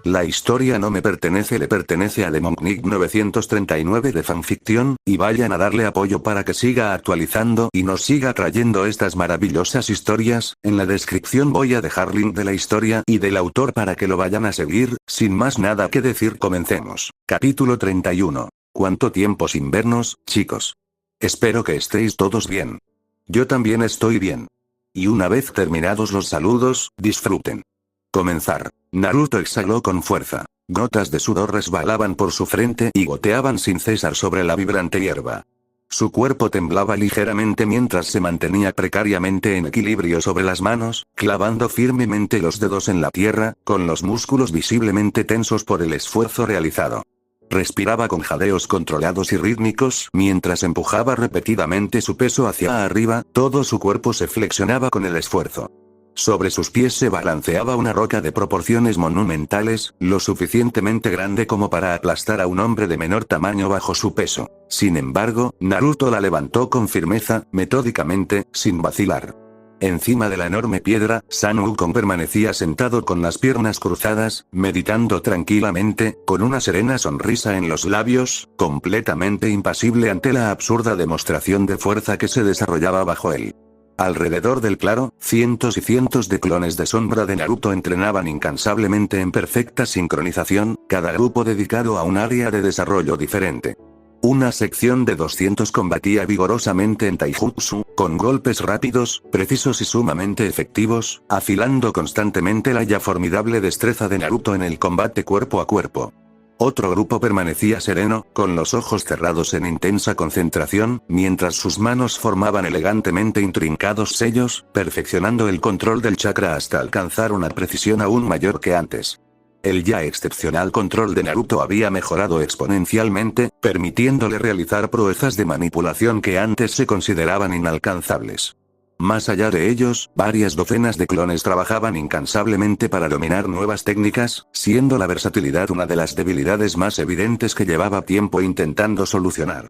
La historia no me pertenece, le pertenece a Lemonic 939 de fanficción, y vayan a darle apoyo para que siga actualizando y nos siga trayendo estas maravillosas historias. En la descripción voy a dejar link de la historia y del autor para que lo vayan a seguir. Sin más nada que decir, comencemos. Capítulo 31. ¿Cuánto tiempo sin vernos, chicos? Espero que estéis todos bien. Yo también estoy bien. Y una vez terminados los saludos, disfruten. Comenzar. Naruto exhaló con fuerza. Gotas de sudor resbalaban por su frente y goteaban sin cesar sobre la vibrante hierba. Su cuerpo temblaba ligeramente mientras se mantenía precariamente en equilibrio sobre las manos, clavando firmemente los dedos en la tierra, con los músculos visiblemente tensos por el esfuerzo realizado. Respiraba con jadeos controlados y rítmicos mientras empujaba repetidamente su peso hacia arriba, todo su cuerpo se flexionaba con el esfuerzo. Sobre sus pies se balanceaba una roca de proporciones monumentales, lo suficientemente grande como para aplastar a un hombre de menor tamaño bajo su peso. Sin embargo, Naruto la levantó con firmeza, metódicamente, sin vacilar. Encima de la enorme piedra, Son Wukong permanecía sentado con las piernas cruzadas, meditando tranquilamente, con una serena sonrisa en los labios, completamente impasible ante la absurda demostración de fuerza que se desarrollaba bajo él. Alrededor del claro, cientos y cientos de clones de sombra de Naruto entrenaban incansablemente en perfecta sincronización, cada grupo dedicado a un área de desarrollo diferente. Una sección de 200 combatía vigorosamente en taijutsu, con golpes rápidos, precisos y sumamente efectivos, afilando constantemente la ya formidable destreza de Naruto en el combate cuerpo a cuerpo. Otro grupo permanecía sereno, con los ojos cerrados en intensa concentración, mientras sus manos formaban elegantemente intrincados sellos, perfeccionando el control del chakra hasta alcanzar una precisión aún mayor que antes. El ya excepcional control de Naruto había mejorado exponencialmente, permitiéndole realizar proezas de manipulación que antes se consideraban inalcanzables. Más allá de ellos, varias docenas de clones trabajaban incansablemente para dominar nuevas técnicas, siendo la versatilidad una de las debilidades más evidentes que llevaba tiempo intentando solucionar.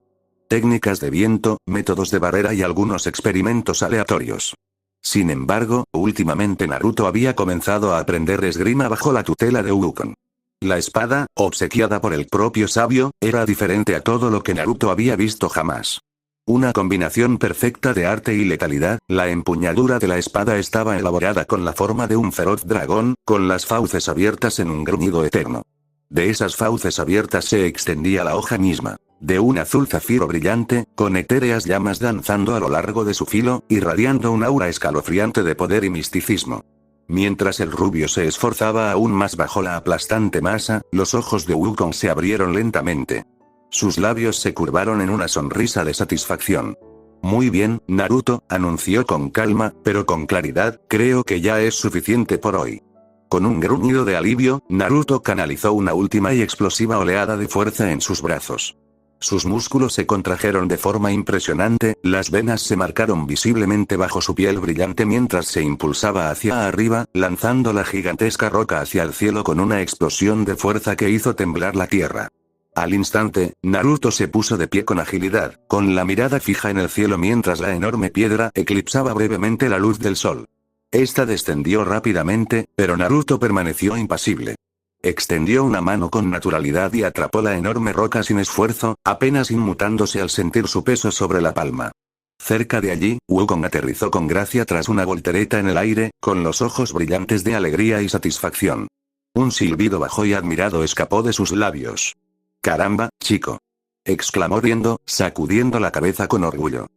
Técnicas de viento, métodos de barrera y algunos experimentos aleatorios. Sin embargo, últimamente Naruto había comenzado a aprender esgrima bajo la tutela de Wukong. La espada, obsequiada por el propio sabio, era diferente a todo lo que Naruto había visto jamás. Una combinación perfecta de arte y letalidad, la empuñadura de la espada estaba elaborada con la forma de un feroz dragón, con las fauces abiertas en un gruñido eterno. De esas fauces abiertas se extendía la hoja misma, de un azul zafiro brillante, con etéreas llamas danzando a lo largo de su filo, irradiando un aura escalofriante de poder y misticismo. Mientras el rubio se esforzaba aún más bajo la aplastante masa, los ojos de Wukong se abrieron lentamente. Sus labios se curvaron en una sonrisa de satisfacción. Muy bien, Naruto, anunció con calma, pero con claridad, creo que ya es suficiente por hoy. Con un gruñido de alivio, Naruto canalizó una última y explosiva oleada de fuerza en sus brazos. Sus músculos se contrajeron de forma impresionante, las venas se marcaron visiblemente bajo su piel brillante mientras se impulsaba hacia arriba, lanzando la gigantesca roca hacia el cielo con una explosión de fuerza que hizo temblar la tierra. Al instante, Naruto se puso de pie con agilidad, con la mirada fija en el cielo mientras la enorme piedra eclipsaba brevemente la luz del sol. Esta descendió rápidamente, pero Naruto permaneció impasible. Extendió una mano con naturalidad y atrapó la enorme roca sin esfuerzo, apenas inmutándose al sentir su peso sobre la palma. Cerca de allí, Wukong aterrizó con gracia tras una voltereta en el aire, con los ojos brillantes de alegría y satisfacción. Un silbido bajo y admirado escapó de sus labios. «Caramba, chico», exclamó riendo, sacudiendo la cabeza con orgullo.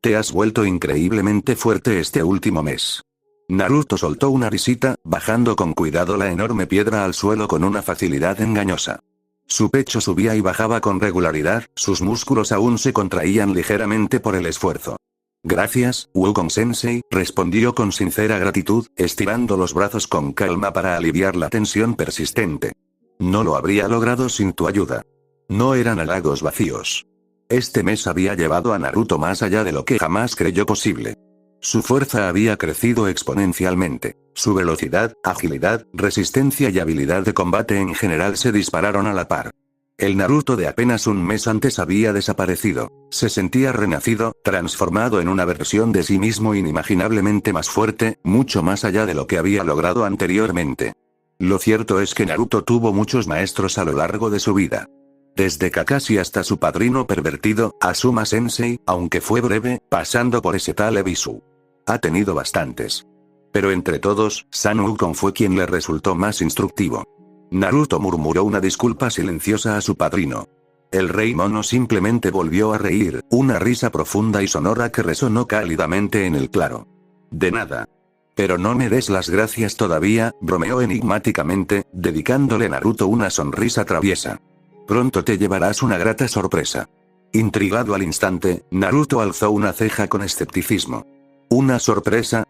«Te has vuelto increíblemente fuerte este último mes». Naruto soltó una risita, bajando con cuidado la enorme piedra al suelo con una facilidad engañosa. Su pecho subía y bajaba con regularidad, sus músculos aún se contraían ligeramente por el esfuerzo. «Gracias, Wukong-sensei», respondió con sincera gratitud, estirando los brazos con calma para aliviar la tensión persistente. «No lo habría logrado sin tu ayuda». No eran halagos vacíos. Este mes había llevado a Naruto más allá de lo que jamás creyó posible. Su fuerza había crecido exponencialmente. Su velocidad, agilidad, resistencia y habilidad de combate en general se dispararon a la par. El Naruto de apenas un mes antes había desaparecido. Se sentía renacido, transformado en una versión de sí mismo inimaginablemente más fuerte, mucho más allá de lo que había logrado anteriormente. Lo cierto es que Naruto tuvo muchos maestros a lo largo de su vida. Desde Kakashi hasta su padrino pervertido, Asuma Sensei, aunque fue breve, pasando por ese tal Ebisu. Ha tenido bastantes. Pero entre todos, Sun Wukong fue quien le resultó más instructivo. Naruto murmuró una disculpa silenciosa a su padrino. El rey mono simplemente volvió a reír, una risa profunda y sonora que resonó cálidamente en el claro. De nada. Pero no me des las gracias todavía, bromeó enigmáticamente, dedicándole a Naruto una sonrisa traviesa. Pronto te llevarás una grata sorpresa. Intrigado al instante, Naruto alzó una ceja con escepticismo. ¿Una sorpresa?,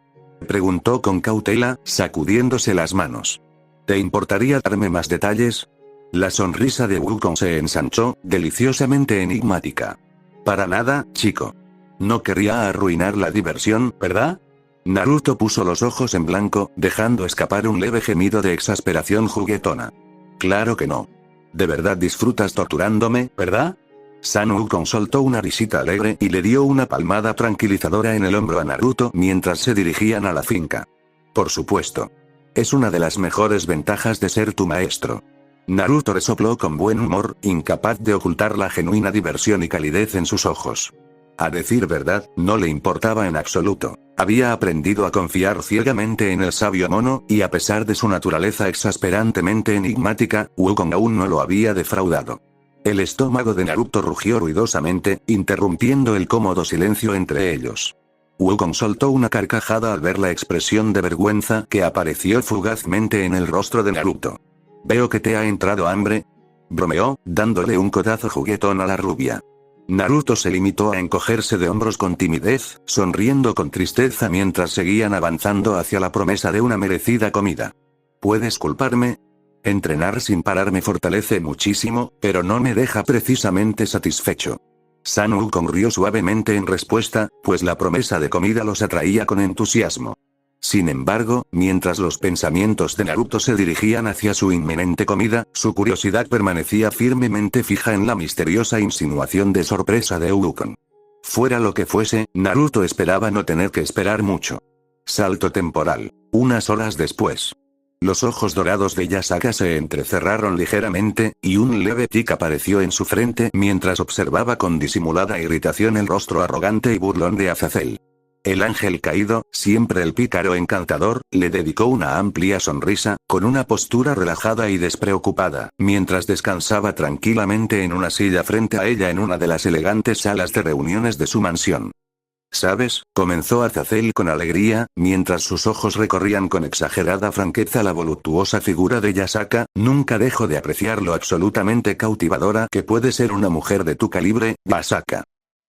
preguntó con cautela, sacudiéndose las manos. ¿Te importaría darme más detalles? La sonrisa de Wukong se ensanchó, deliciosamente enigmática. Para nada, chico. No quería arruinar la diversión, ¿verdad? Naruto puso los ojos en blanco, dejando escapar un leve gemido de exasperación juguetona. Claro que no. ¿De verdad disfrutas torturándome, verdad? Sun Wukong soltó una risita alegre y le dio una palmada tranquilizadora en el hombro a Naruto mientras se dirigían a la finca. Por supuesto. Es una de las mejores ventajas de ser tu maestro. Naruto resopló con buen humor, incapaz de ocultar la genuina diversión y calidez en sus ojos. A decir verdad, no le importaba en absoluto. Había aprendido a confiar ciegamente en el sabio mono, y a pesar de su naturaleza exasperantemente enigmática, Wukong aún no lo había defraudado. El estómago de Naruto rugió ruidosamente, interrumpiendo el cómodo silencio entre ellos. Wukong soltó una carcajada al ver la expresión de vergüenza que apareció fugazmente en el rostro de Naruto. «Veo que te ha entrado hambre», bromeó, dándole un codazo juguetón a la rubia. Naruto se limitó a encogerse de hombros con timidez, sonriendo con tristeza mientras seguían avanzando hacia la promesa de una merecida comida. «¿Puedes culparme? Entrenar sin parar me fortalece muchísimo, pero no me deja precisamente satisfecho». Sun Wukong rió suavemente en respuesta, pues la promesa de comida los atraía con entusiasmo. Sin embargo, mientras los pensamientos de Naruto se dirigían hacia su inminente comida, su curiosidad permanecía firmemente fija en la misteriosa insinuación de sorpresa de Wukong. Fuera lo que fuese, Naruto esperaba no tener que esperar mucho. Salto temporal. Unas horas después. Los ojos dorados de Yasaka se entrecerraron ligeramente, y un leve tic apareció en su frente mientras observaba con disimulada irritación el rostro arrogante y burlón de Azazel. El ángel caído, siempre el pícaro encantador, le dedicó una amplia sonrisa, con una postura relajada y despreocupada, mientras descansaba tranquilamente en una silla frente a ella en una de las elegantes salas de reuniones de su mansión. ¿Sabes?, comenzó Azazel con alegría, mientras sus ojos recorrían con exagerada franqueza la voluptuosa figura de Yasaka, nunca dejo de apreciar lo absolutamente cautivadora que puede ser una mujer de tu calibre, Yasaka.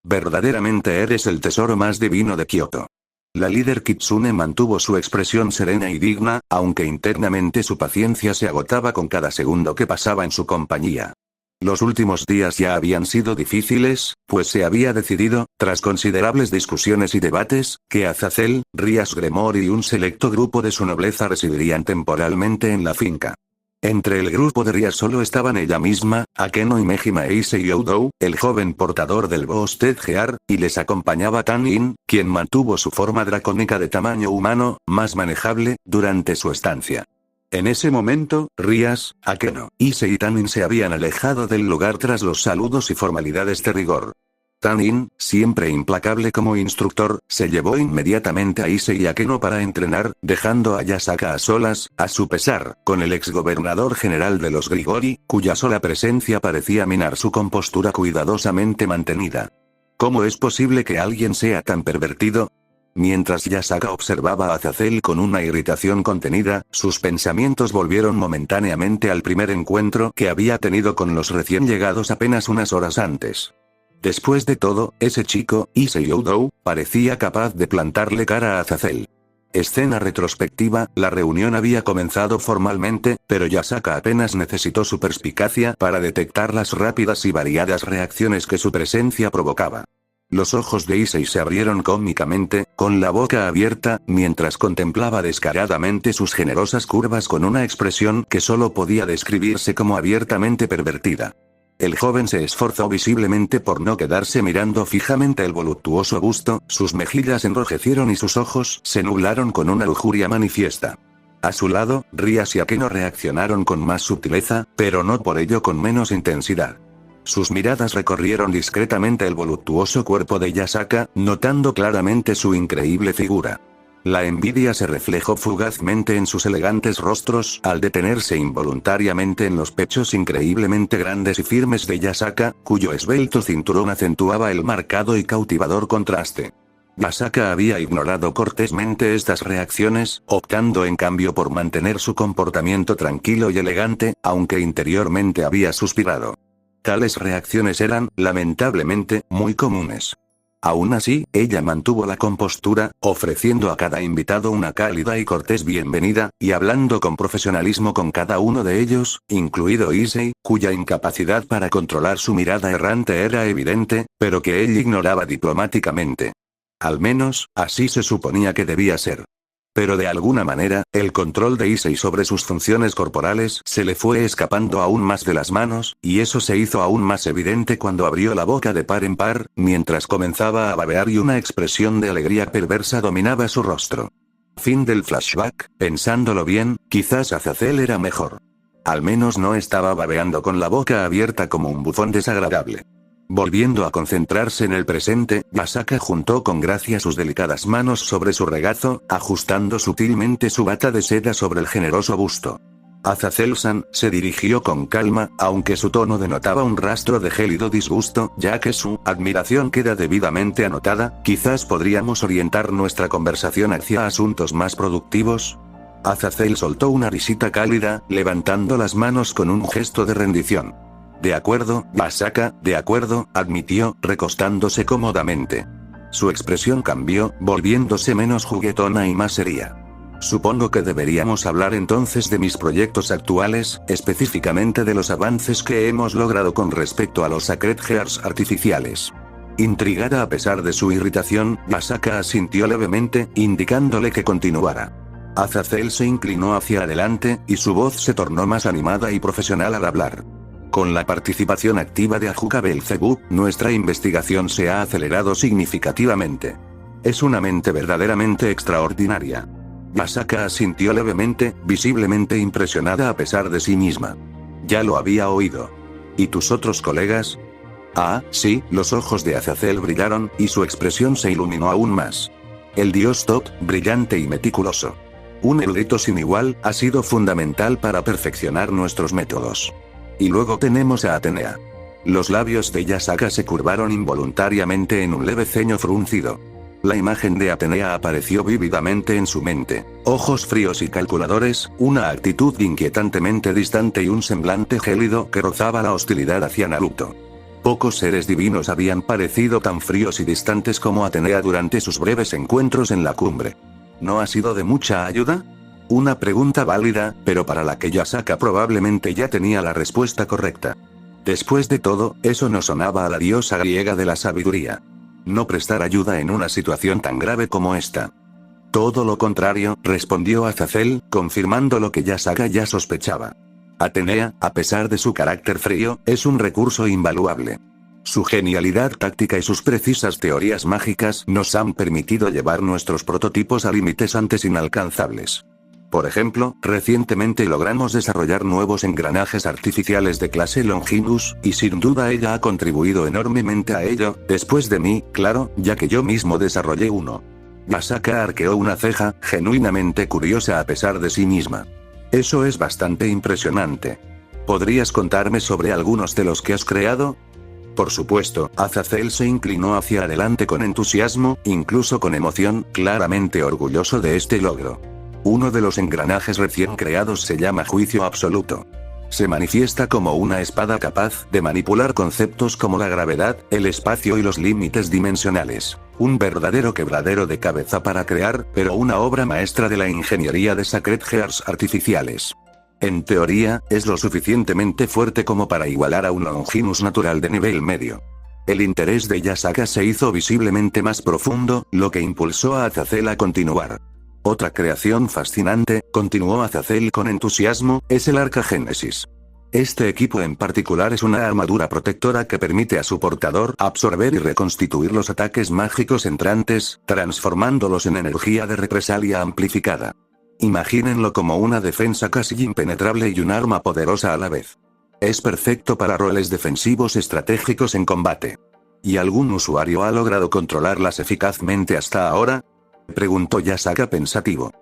Verdaderamente eres el tesoro más divino de Kioto. La líder Kitsune mantuvo su expresión serena y digna, aunque internamente su paciencia se agotaba con cada segundo que pasaba en su compañía. Los últimos días ya habían sido difíciles, pues se había decidido, tras considerables discusiones y debates, que Azazel, Rias Gremor y un selecto grupo de su nobleza residirían temporalmente en la finca. Entre el grupo de Rias solo estaban ella misma, Akeno y Mejima e Issei Oudou, el joven portador del Boss Ted Gear, y les acompañaba Tan-In, quien mantuvo su forma dracónica de tamaño humano, más manejable, durante su estancia. En ese momento, Rias, Akeno, Issei y Tan-In se habían alejado del lugar tras los saludos y formalidades de rigor. Tan-In, siempre implacable como instructor, se llevó inmediatamente a Issei y Akeno para entrenar, dejando a Yasaka a solas, a su pesar, con el exgobernador general de los Grigori, cuya sola presencia parecía minar su compostura cuidadosamente mantenida. ¿Cómo es posible que alguien sea tan pervertido? Mientras Yasaka observaba a Azazel con una irritación contenida, sus pensamientos volvieron momentáneamente al primer encuentro que había tenido con los recién llegados apenas unas horas antes. Después de todo, ese chico, Issei Oudou, parecía capaz de plantarle cara a Azazel. Escena retrospectiva, la reunión había comenzado formalmente, pero Yasaka apenas necesitó su perspicacia para detectar las rápidas y variadas reacciones que su presencia provocaba. Los ojos de Issei se abrieron cómicamente, con la boca abierta, mientras contemplaba descaradamente sus generosas curvas con una expresión que solo podía describirse como abiertamente pervertida. El joven se esforzó visiblemente por no quedarse mirando fijamente el voluptuoso busto, sus mejillas enrojecieron y sus ojos se nublaron con una lujuria manifiesta. A su lado, Rias y Akeno reaccionaron con más sutileza, pero no por ello con menos intensidad. Sus miradas recorrieron discretamente el voluptuoso cuerpo de Yasaka, notando claramente su increíble figura. La envidia se reflejó fugazmente en sus elegantes rostros al detenerse involuntariamente en los pechos increíblemente grandes y firmes de Yasaka, cuyo esbelto cinturón acentuaba el marcado y cautivador contraste. Yasaka había ignorado cortésmente estas reacciones, optando en cambio por mantener su comportamiento tranquilo y elegante, aunque interiormente había suspirado. Tales reacciones eran, lamentablemente, muy comunes. Aún así, ella mantuvo la compostura, ofreciendo a cada invitado una cálida y cortés bienvenida, y hablando con profesionalismo con cada uno de ellos, incluido Issei, cuya incapacidad para controlar su mirada errante era evidente, pero que él ignoraba diplomáticamente. Al menos, así se suponía que debía ser. Pero de alguna manera, el control de Issei sobre sus funciones corporales se le fue escapando aún más de las manos, y eso se hizo aún más evidente cuando abrió la boca de par en par, mientras comenzaba a babear y una expresión de alegría perversa dominaba su rostro. Fin del flashback. Pensándolo bien, quizás Azazel era mejor. Al menos no estaba babeando con la boca abierta como un bufón desagradable. Volviendo a concentrarse en el presente, Yasaka juntó con gracia sus delicadas manos sobre su regazo, ajustando sutilmente su bata de seda sobre el generoso busto. Azazel-san se dirigió con calma, aunque su tono denotaba un rastro de gélido disgusto, ya que su admiración queda debidamente anotada. Quizás podríamos orientar nuestra conversación hacia asuntos más productivos. Azazel soltó una risita cálida, levantando las manos con un gesto de rendición. De acuerdo, Yasaka, de acuerdo, admitió, recostándose cómodamente. Su expresión cambió, volviéndose menos juguetona y más seria. Supongo que deberíamos hablar entonces de mis proyectos actuales, específicamente de los avances que hemos logrado con respecto a los Sacred Gears artificiales. Intrigada a pesar de su irritación, Yasaka asintió levemente, indicándole que continuara. Azazel se inclinó hacia adelante, y su voz se tornó más animada y profesional al hablar. Con la participación activa de Ajuka Belzebub, nuestra investigación se ha acelerado significativamente. Es una mente verdaderamente extraordinaria. Yasaka asintió levemente, visiblemente impresionada a pesar de sí misma. Ya lo había oído. ¿Y tus otros colegas? Ah, sí, los ojos de Azazel brillaron, y su expresión se iluminó aún más. El dios Tot, brillante y meticuloso. Un erudito sin igual, ha sido fundamental para perfeccionar nuestros métodos. Y luego tenemos a Atenea. Los labios de Yasaka se curvaron involuntariamente en un leve ceño fruncido. La imagen de Atenea apareció vívidamente en su mente. Ojos fríos y calculadores, una actitud inquietantemente distante y un semblante gélido que rozaba la hostilidad hacia Naruto. Pocos seres divinos habían parecido tan fríos y distantes como Atenea durante sus breves encuentros en la cumbre. ¿No ha sido de mucha ayuda? Una pregunta válida, pero para la que Yasaka probablemente ya tenía la respuesta correcta. Después de todo, eso no sonaba a la diosa griega de la sabiduría. No prestar ayuda en una situación tan grave como esta. Todo lo contrario, respondió Azazel, confirmando lo que Yasaka ya sospechaba. Atenea, a pesar de su carácter frío, es un recurso invaluable. Su genialidad táctica y sus precisas teorías mágicas nos han permitido llevar nuestros prototipos a límites antes inalcanzables. Por ejemplo, recientemente logramos desarrollar nuevos engranajes artificiales de clase Longinus, y sin duda ella ha contribuido enormemente a ello, después de mí, claro, ya que yo mismo desarrollé uno. Yasaka arqueó una ceja, genuinamente curiosa a pesar de sí misma. Eso es bastante impresionante. ¿Podrías contarme sobre algunos de los que has creado? Por supuesto, Azazel se inclinó hacia adelante con entusiasmo, incluso con emoción, claramente orgulloso de este logro. Uno de los engranajes recién creados se llama Juicio Absoluto. Se manifiesta como una espada capaz de manipular conceptos como la gravedad, el espacio y los límites dimensionales. Un verdadero quebradero de cabeza para crear, pero una obra maestra de la ingeniería de Sacred Gears artificiales. En teoría, es lo suficientemente fuerte como para igualar a un Longinus natural de nivel medio. El interés de Yasaka se hizo visiblemente más profundo, lo que impulsó a Azazel a continuar. Otra creación fascinante, continuó Azazel con entusiasmo, es el Arca Génesis. Este equipo en particular es una armadura protectora que permite a su portador absorber y reconstituir los ataques mágicos entrantes, transformándolos en energía de represalia amplificada. Imagínenlo como una defensa casi impenetrable y un arma poderosa a la vez. Es perfecto para roles defensivos estratégicos en combate. ¿Y algún usuario ha logrado controlarlas eficazmente hasta ahora? Preguntó Yasaka pensativo.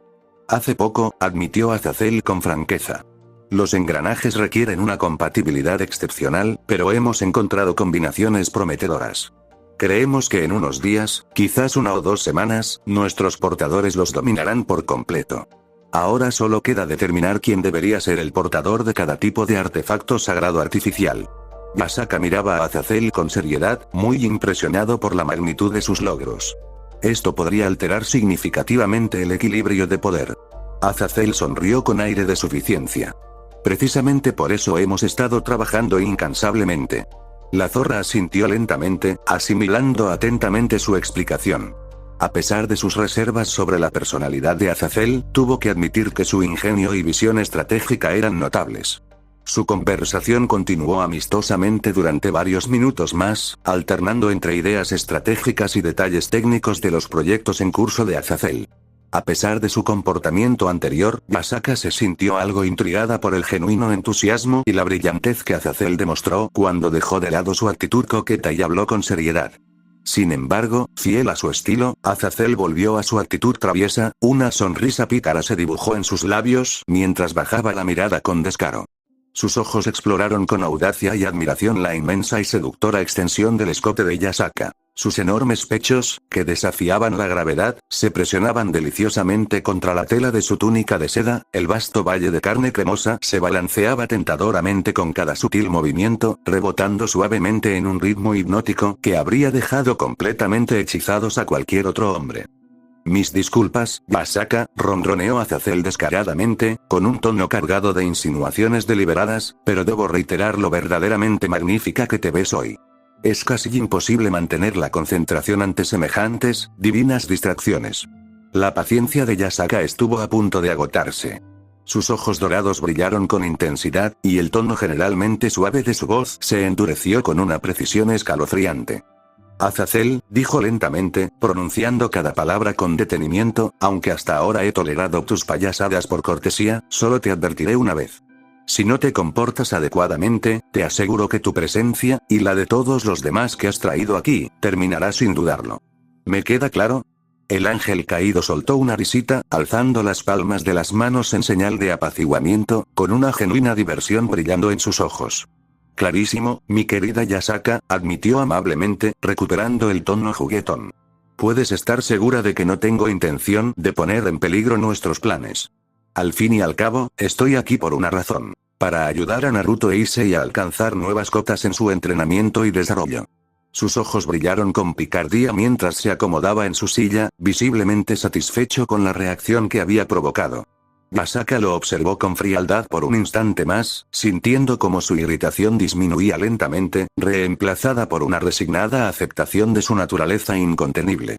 Hace poco, admitió Azazel con franqueza. Los engranajes requieren una compatibilidad excepcional, pero hemos encontrado combinaciones prometedoras. Creemos que en unos días, quizás 1 o 2 semanas, nuestros portadores los dominarán por completo. Ahora solo queda determinar quién debería ser el portador de cada tipo de artefacto sagrado artificial. Yasaka miraba a Azazel con seriedad, muy impresionado por la magnitud de sus logros. Esto podría alterar significativamente el equilibrio de poder. Azazel sonrió con aire de suficiencia. Precisamente por eso hemos estado trabajando incansablemente. La zorra asintió lentamente, asimilando atentamente su explicación. A pesar de sus reservas sobre la personalidad de Azazel, tuvo que admitir que su ingenio y visión estratégica eran notables. Su conversación continuó amistosamente durante varios minutos más, alternando entre ideas estratégicas y detalles técnicos de los proyectos en curso de Azazel. A pesar de su comportamiento anterior, Yasaka se sintió algo intrigada por el genuino entusiasmo y la brillantez que Azazel demostró cuando dejó de lado su actitud coqueta y habló con seriedad. Sin embargo, fiel a su estilo, Azazel volvió a su actitud traviesa, una sonrisa pícara se dibujó en sus labios mientras bajaba la mirada con descaro. Sus ojos exploraron con audacia y admiración la inmensa y seductora extensión del escote de Yasaka. Sus enormes pechos, que desafiaban la gravedad, se presionaban deliciosamente contra la tela de su túnica de seda, el vasto valle de carne cremosa se balanceaba tentadoramente con cada sutil movimiento, rebotando suavemente en un ritmo hipnótico que habría dejado completamente hechizados a cualquier otro hombre. Mis disculpas, Yasaka, ronroneó Azazel descaradamente, con un tono cargado de insinuaciones deliberadas, pero debo reiterar lo verdaderamente magnífica que te ves hoy. Es casi imposible mantener la concentración ante semejantes, divinas distracciones. La paciencia de Yasaka estuvo a punto de agotarse. Sus ojos dorados brillaron con intensidad, y el tono generalmente suave de su voz se endureció con una precisión escalofriante. Azazel, dijo lentamente, pronunciando cada palabra con detenimiento, aunque hasta ahora he tolerado tus payasadas por cortesía, solo te advertiré una vez. Si no te comportas adecuadamente, te aseguro que tu presencia, y la de todos los demás que has traído aquí, terminará sin dudarlo. ¿Me queda claro? El ángel caído soltó una risita, alzando las palmas de las manos en señal de apaciguamiento, con una genuina diversión brillando en sus ojos. Clarísimo, mi querida Yasaka, admitió amablemente, recuperando el tono juguetón. Puedes estar segura de que no tengo intención de poner en peligro nuestros planes. Al fin y al cabo, estoy aquí por una razón. Para ayudar a Naruto e Issei a alcanzar nuevas cotas en su entrenamiento y desarrollo. Sus ojos brillaron con picardía mientras se acomodaba en su silla, visiblemente satisfecho con la reacción que había provocado. Yasaka lo observó con frialdad por un instante más, sintiendo como su irritación disminuía lentamente, reemplazada por una resignada aceptación de su naturaleza incontenible.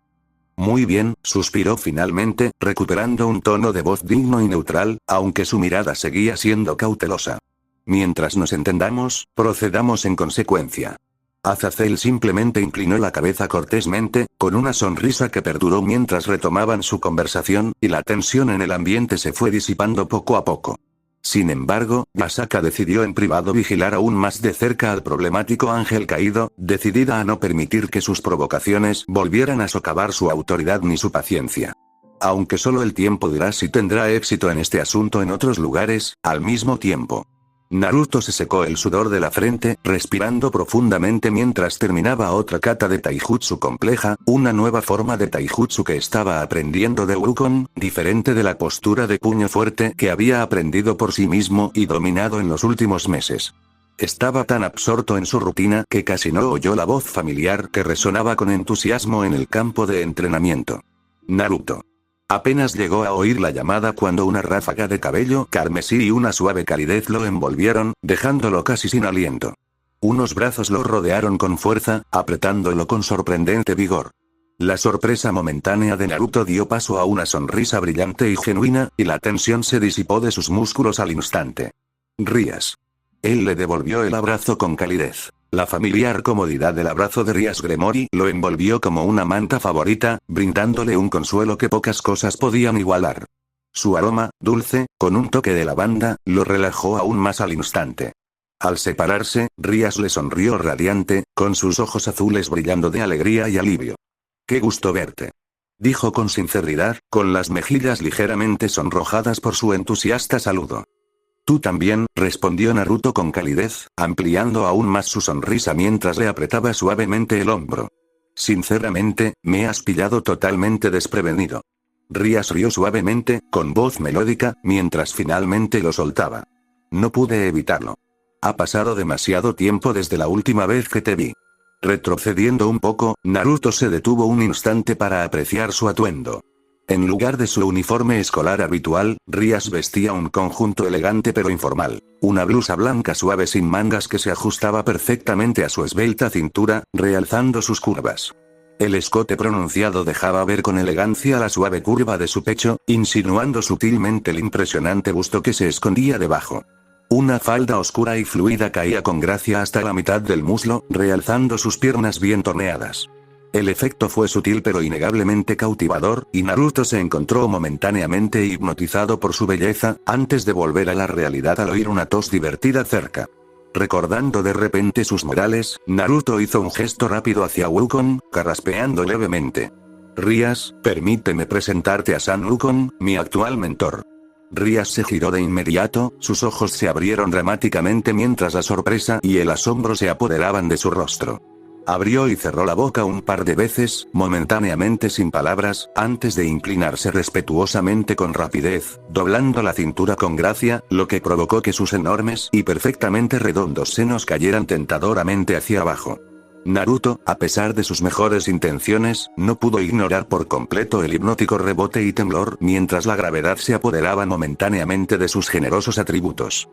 Muy bien, suspiró finalmente, recuperando un tono de voz digno y neutral, aunque su mirada seguía siendo cautelosa. Mientras nos entendamos, procedamos en consecuencia. Azazel simplemente inclinó la cabeza cortésmente, con una sonrisa que perduró mientras retomaban su conversación, y la tensión en el ambiente se fue disipando poco a poco. Sin embargo, Yasaka decidió en privado vigilar aún más de cerca al problemático ángel caído, decidida a no permitir que sus provocaciones volvieran a socavar su autoridad ni su paciencia. Aunque solo el tiempo dirá si tendrá éxito en este asunto en otros lugares, al mismo tiempo. Naruto se secó el sudor de la frente, respirando profundamente mientras terminaba otra kata de taijutsu compleja, una nueva forma de taijutsu que estaba aprendiendo de Wukong, diferente de la postura de puño fuerte que había aprendido por sí mismo y dominado en los últimos meses. Estaba tan absorto en su rutina que casi no oyó la voz familiar que resonaba con entusiasmo en el campo de entrenamiento. Naruto. Apenas llegó a oír la llamada cuando una ráfaga de cabello carmesí y una suave calidez lo envolvieron, dejándolo casi sin aliento. Unos brazos lo rodearon con fuerza, apretándolo con sorprendente vigor. La sorpresa momentánea de Naruto dio paso a una sonrisa brillante y genuina, y la tensión se disipó de sus músculos al instante. Rías. Él le devolvió el abrazo con calidez. La familiar comodidad del abrazo de Rias Gremory lo envolvió como una manta favorita, brindándole un consuelo que pocas cosas podían igualar. Su aroma, dulce, con un toque de lavanda, lo relajó aún más al instante. Al separarse, Rías le sonrió radiante, con sus ojos azules brillando de alegría y alivio. «Qué gusto verte», dijo con sinceridad, con las mejillas ligeramente sonrojadas por su entusiasta saludo. «Tú también», respondió Naruto con calidez, ampliando aún más su sonrisa mientras le apretaba suavemente el hombro. «Sinceramente, me has pillado totalmente desprevenido». Rías rió suavemente, con voz melódica, mientras finalmente lo soltaba. «No pude evitarlo. Ha pasado demasiado tiempo desde la última vez que te vi». Retrocediendo un poco, Naruto se detuvo un instante para apreciar su atuendo. En lugar de su uniforme escolar habitual, Rías vestía un conjunto elegante pero informal, una blusa blanca suave sin mangas que se ajustaba perfectamente a su esbelta cintura, realzando sus curvas. El escote pronunciado dejaba ver con elegancia la suave curva de su pecho, insinuando sutilmente el impresionante busto que se escondía debajo. Una falda oscura y fluida caía con gracia hasta la mitad del muslo, realzando sus piernas bien torneadas. El efecto fue sutil pero innegablemente cautivador, y Naruto se encontró momentáneamente hipnotizado por su belleza, antes de volver a la realidad al oír una tos divertida cerca. Recordando de repente sus modales, Naruto hizo un gesto rápido hacia Wukong, carraspeando levemente. «Rías, permíteme presentarte a San Wukong, mi actual mentor». Rías se giró de inmediato, sus ojos se abrieron dramáticamente mientras la sorpresa y el asombro se apoderaban de su rostro. Abrió y cerró la boca un par de veces, momentáneamente sin palabras, antes de inclinarse respetuosamente con rapidez, doblando la cintura con gracia, lo que provocó que sus enormes y perfectamente redondos senos cayeran tentadoramente hacia abajo. Naruto, a pesar de sus mejores intenciones, no pudo ignorar por completo el hipnótico rebote y temblor mientras la gravedad se apoderaba momentáneamente de sus generosos atributos.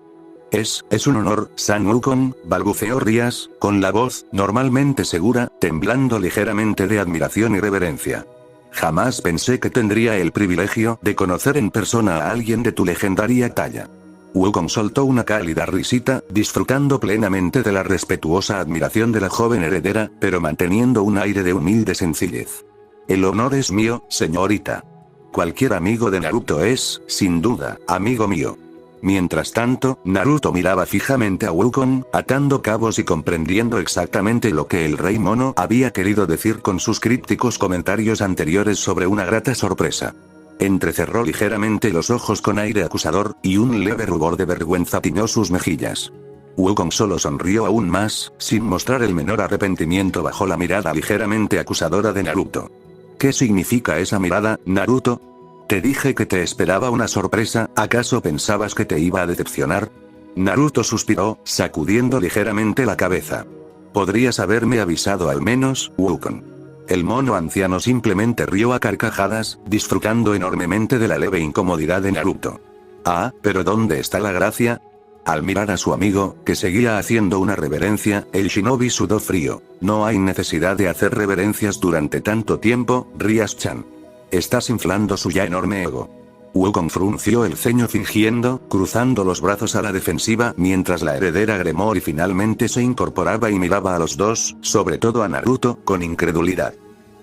Es un honor, San Wukong», balbuceó Rías, con la voz, normalmente segura, temblando ligeramente de admiración y reverencia. «Jamás pensé que tendría el privilegio de conocer en persona a alguien de tu legendaria talla». Wukong soltó una cálida risita, disfrutando plenamente de la respetuosa admiración de la joven heredera, pero manteniendo un aire de humilde sencillez. «El honor es mío, señorita. Cualquier amigo de Naruto es, sin duda, amigo mío». Mientras tanto, Naruto miraba fijamente a Wukong, atando cabos y comprendiendo exactamente lo que el Rey Mono había querido decir con sus crípticos comentarios anteriores sobre una grata sorpresa. Entrecerró ligeramente los ojos con aire acusador, y un leve rubor de vergüenza tiñó sus mejillas. Wukong solo sonrió aún más, sin mostrar el menor arrepentimiento bajo la mirada ligeramente acusadora de Naruto. «¿Qué significa esa mirada, Naruto? Te dije que te esperaba una sorpresa, ¿acaso pensabas que te iba a decepcionar?» Naruto suspiró, sacudiendo ligeramente la cabeza. «Podrías haberme avisado al menos, Wukong». El mono anciano simplemente rió a carcajadas, disfrutando enormemente de la leve incomodidad de Naruto. «Ah, pero ¿dónde está la gracia?». Al mirar a su amigo, que seguía haciendo una reverencia, el shinobi sudó frío. «No hay necesidad de hacer reverencias durante tanto tiempo, Rías-chan. Estás inflando su ya enorme ego». Wukong frunció el ceño fingiendo, cruzando los brazos a la defensiva mientras la heredera Gremory finalmente se incorporaba y miraba a los dos, sobre todo a Naruto, con incredulidad.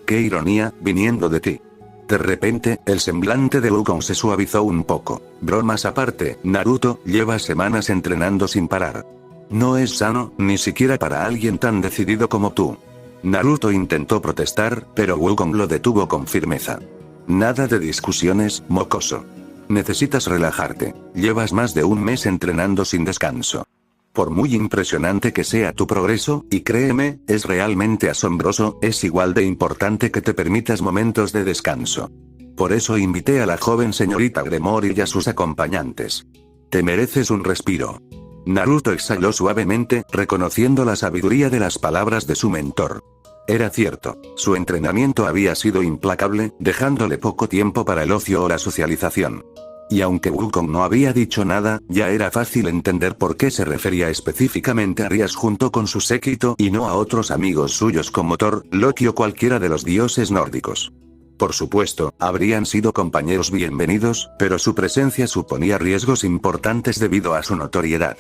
«Qué ironía, viniendo de ti». De repente, el semblante de Wukong se suavizó un poco. «Bromas aparte, Naruto, llevas semanas entrenando sin parar. No es sano, ni siquiera para alguien tan decidido como tú». Naruto intentó protestar, pero Wukong lo detuvo con firmeza. «Nada de discusiones, mocoso. Necesitas relajarte. Llevas más de un mes entrenando sin descanso. Por muy impresionante que sea tu progreso, y créeme, es realmente asombroso, es igual de importante que te permitas momentos de descanso. Por eso invité a la joven señorita Gremory y a sus acompañantes. Te mereces un respiro». Naruto exhaló suavemente, reconociendo la sabiduría de las palabras de su mentor. Era cierto, su entrenamiento había sido implacable, dejándole poco tiempo para el ocio o la socialización. Y aunque Wukong no había dicho nada, ya era fácil entender por qué se refería específicamente a Rías junto con su séquito y no a otros amigos suyos como Thor, Loki o cualquiera de los dioses nórdicos. Por supuesto, habrían sido compañeros bienvenidos, pero su presencia suponía riesgos importantes debido a su notoriedad.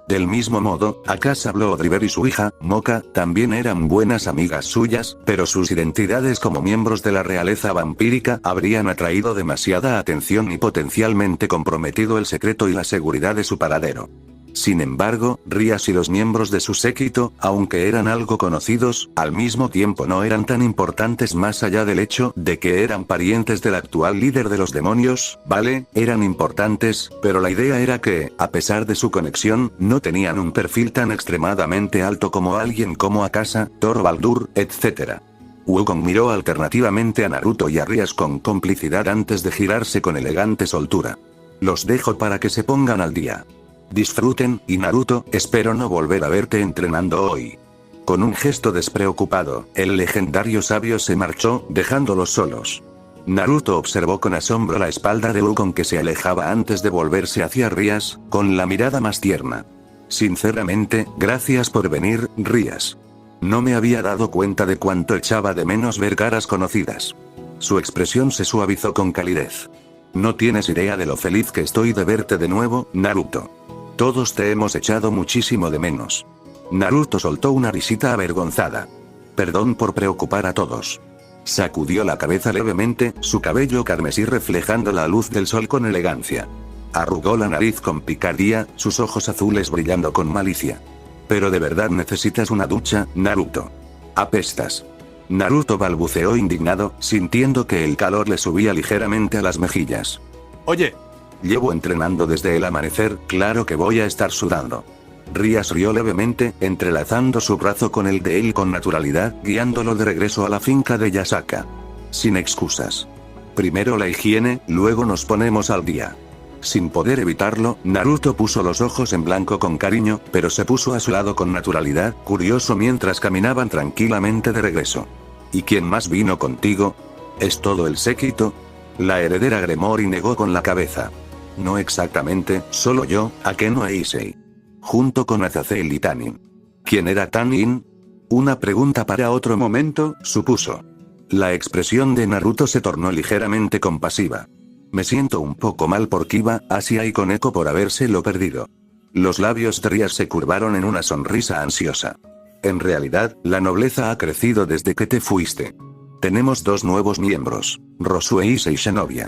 Del mismo modo, Akasa Bloodriver y su hija, Moka, también eran buenas amigas suyas, pero sus identidades como miembros de la realeza vampírica habrían atraído demasiada atención y potencialmente comprometido el secreto y la seguridad de su paradero. Sin embargo, Rías y los miembros de su séquito, aunque eran algo conocidos, al mismo tiempo no eran tan importantes más allá del hecho de que eran parientes del actual líder de los demonios, ¿vale? Eran importantes, pero la idea era que, a pesar de su conexión, no tenían un perfil tan extremadamente alto como alguien como Akasa, Thor Baldur, etc. Wukong miró alternativamente a Naruto y a Rías con complicidad antes de girarse con elegante soltura. Los dejo para que se pongan al día. Disfruten, y Naruto, espero no volver a verte entrenando hoy. Con un gesto despreocupado, el legendario sabio se marchó, dejándolos solos. Naruto observó con asombro la espalda de Wukong que se alejaba antes de volverse hacia Rías, con la mirada más tierna. Sinceramente, gracias por venir, Rías. No me había dado cuenta de cuánto echaba de menos ver caras conocidas. Su expresión se suavizó con calidez. No tienes idea de lo feliz que estoy de verte de nuevo, Naruto. Todos te hemos echado muchísimo de menos. Naruto soltó una risita avergonzada. Perdón por preocupar a todos. Sacudió la cabeza levemente, su cabello carmesí reflejando la luz del sol con elegancia. Arrugó la nariz con picardía, sus ojos azules brillando con malicia. Pero de verdad necesitas una ducha, Naruto. Apestas. Naruto balbuceó indignado, sintiendo que el calor le subía ligeramente a las mejillas. Oye. Llevo entrenando desde el amanecer, claro que voy a estar sudando. Rías rió levemente, entrelazando su brazo con el de él con naturalidad, guiándolo de regreso a la finca de Yasaka. Sin excusas. Primero la higiene, luego nos ponemos al día. Sin poder evitarlo, Naruto puso los ojos en blanco con cariño, pero se puso a su lado con naturalidad, curioso mientras caminaban tranquilamente de regreso. ¿Y quién más vino contigo? ¿Es todo el séquito? La heredera Gremory negó con la cabeza. No exactamente, solo yo, Akeno e Issei. Junto con Azazel y Tanin. ¿Quién era Tanin? Una pregunta para otro momento, supuso. La expresión de Naruto se tornó ligeramente compasiva. Me siento un poco mal por Kiba, Asia y Koneko por habérselo perdido. Los labios de Rías se curvaron en una sonrisa ansiosa. En realidad, la nobleza ha crecido desde que te fuiste. Tenemos 2 nuevos miembros, Rosu e Issei Shinobi.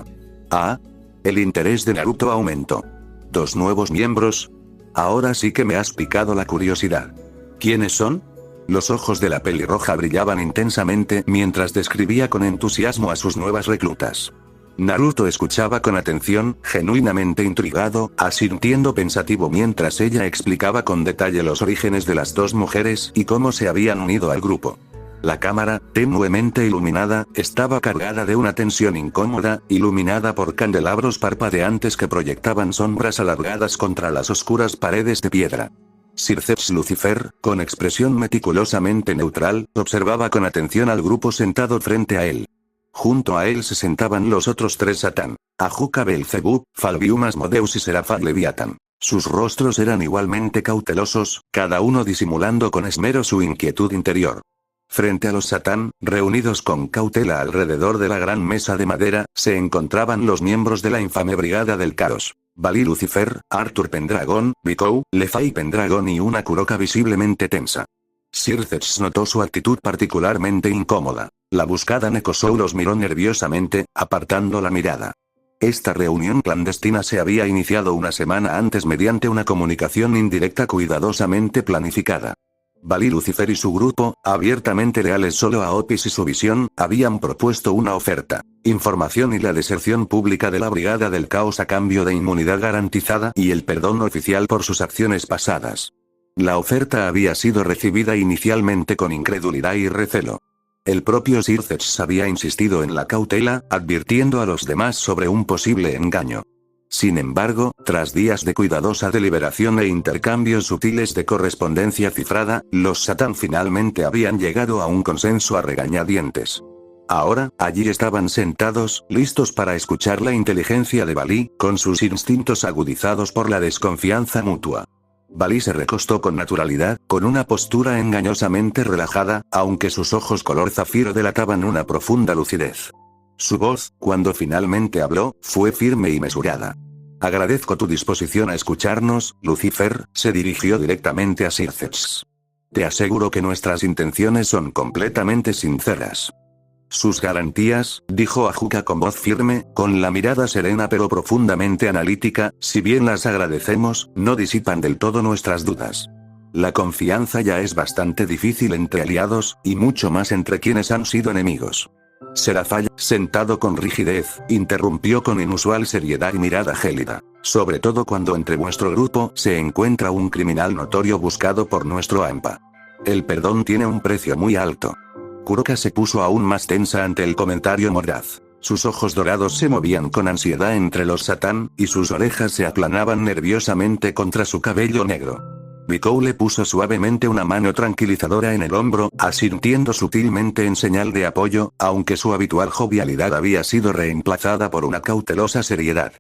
Ah. El interés de Naruto aumentó. 2 nuevos miembros. Ahora sí que me has picado la curiosidad. ¿Quiénes son? Los ojos de la pelirroja brillaban intensamente mientras describía con entusiasmo a sus nuevas reclutas. Naruto escuchaba con atención, genuinamente intrigado, asintiendo pensativo mientras ella explicaba con detalle los orígenes de las 2 mujeres y cómo se habían unido al grupo. La cámara, tenuemente iluminada, estaba cargada de una tensión incómoda, iluminada por candelabros parpadeantes que proyectaban sombras alargadas contra las oscuras paredes de piedra. Sirceps Lucifer, con expresión meticulosamente neutral, observaba con atención al grupo sentado frente a él. Junto a él se sentaban los otros 3 Satán, Ajuka Belzebub, Falbium Asmodeus y Seraphat Leviatán. Sus rostros eran igualmente cautelosos, cada uno disimulando con esmero su inquietud interior. Frente a los Satán, reunidos con cautela alrededor de la gran mesa de madera, se encontraban los miembros de la infame Brigada del Caos. Bali Lucifer, Arthur Pendragon, Bikou, Lefay Pendragon y una Kuroka visiblemente tensa. Sirceps notó su actitud particularmente incómoda. La buscada Nekosou los miró nerviosamente, apartando la mirada. Esta reunión clandestina se había iniciado una semana antes mediante una comunicación indirecta cuidadosamente planificada. Bali Lucifer y su grupo, abiertamente leales solo a Opis y su visión, habían propuesto una oferta. Información y la deserción pública de la Brigada del Caos a cambio de inmunidad garantizada y el perdón oficial por sus acciones pasadas. La oferta había sido recibida inicialmente con incredulidad y recelo. El propio Sirceps había insistido en la cautela, advirtiendo a los demás sobre un posible engaño. Sin embargo, tras días de cuidadosa deliberación e intercambios sutiles de correspondencia cifrada, los Satán finalmente habían llegado a un consenso a regañadientes. Ahora, allí estaban sentados, listos para escuchar la inteligencia de Bali, con sus instintos agudizados por la desconfianza mutua. Bali se recostó con naturalidad, con una postura engañosamente relajada, aunque sus ojos color zafiro delataban una profunda lucidez. Su voz, cuando finalmente habló, fue firme y mesurada. Agradezco tu disposición a escucharnos, Lucifer, se dirigió directamente a Circeps. Te aseguro que nuestras intenciones son completamente sinceras. Sus garantías, dijo Ajuka con voz firme, con la mirada serena pero profundamente analítica, si bien las agradecemos, no disipan del todo nuestras dudas. La confianza ya es bastante difícil entre aliados, y mucho más entre quienes han sido enemigos. Serafall, sentado con rigidez, interrumpió con inusual seriedad y mirada gélida. Sobre todo cuando entre vuestro grupo se encuentra un criminal notorio buscado por nuestro AMPA. El perdón tiene un precio muy alto. Kuroka se puso aún más tensa ante el comentario mordaz. Sus ojos dorados se movían con ansiedad entre los satán, y sus orejas se aplanaban nerviosamente contra su cabello negro. Vikou le puso suavemente una mano tranquilizadora en el hombro, asintiendo sutilmente en señal de apoyo, aunque su habitual jovialidad había sido reemplazada por una cautelosa seriedad.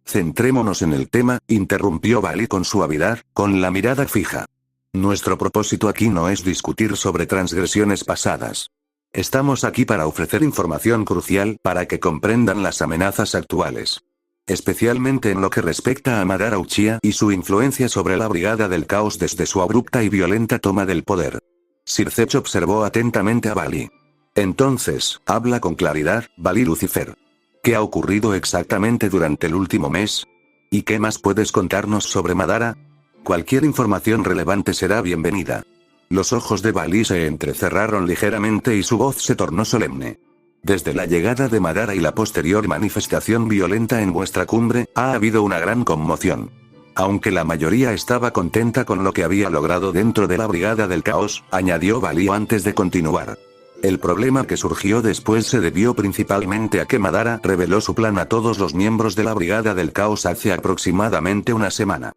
Centrémonos en el tema, interrumpió Bali con suavidad, con la mirada fija. Nuestro propósito aquí no es discutir sobre transgresiones pasadas. Estamos aquí para ofrecer información crucial para que comprendan las amenazas actuales. Especialmente en lo que respecta a Madara Uchiha y su influencia sobre la Brigada del Caos desde su abrupta y violenta toma del poder. Circeps observó atentamente a Bali. Entonces, habla con claridad, Bali Lucifer. ¿Qué ha ocurrido exactamente durante el último mes? ¿Y qué más puedes contarnos sobre Madara? Cualquier información relevante será bienvenida. Los ojos de Bali se entrecerraron ligeramente y su voz se tornó solemne. Desde la llegada de Madara y la posterior manifestación violenta en vuestra cumbre, ha habido una gran conmoción. Aunque la mayoría estaba contenta con lo que había logrado dentro de la Brigada del Caos, añadió Bali antes de continuar. El problema que surgió después se debió principalmente a que Madara reveló su plan a todos los miembros de la Brigada del Caos hace aproximadamente una semana.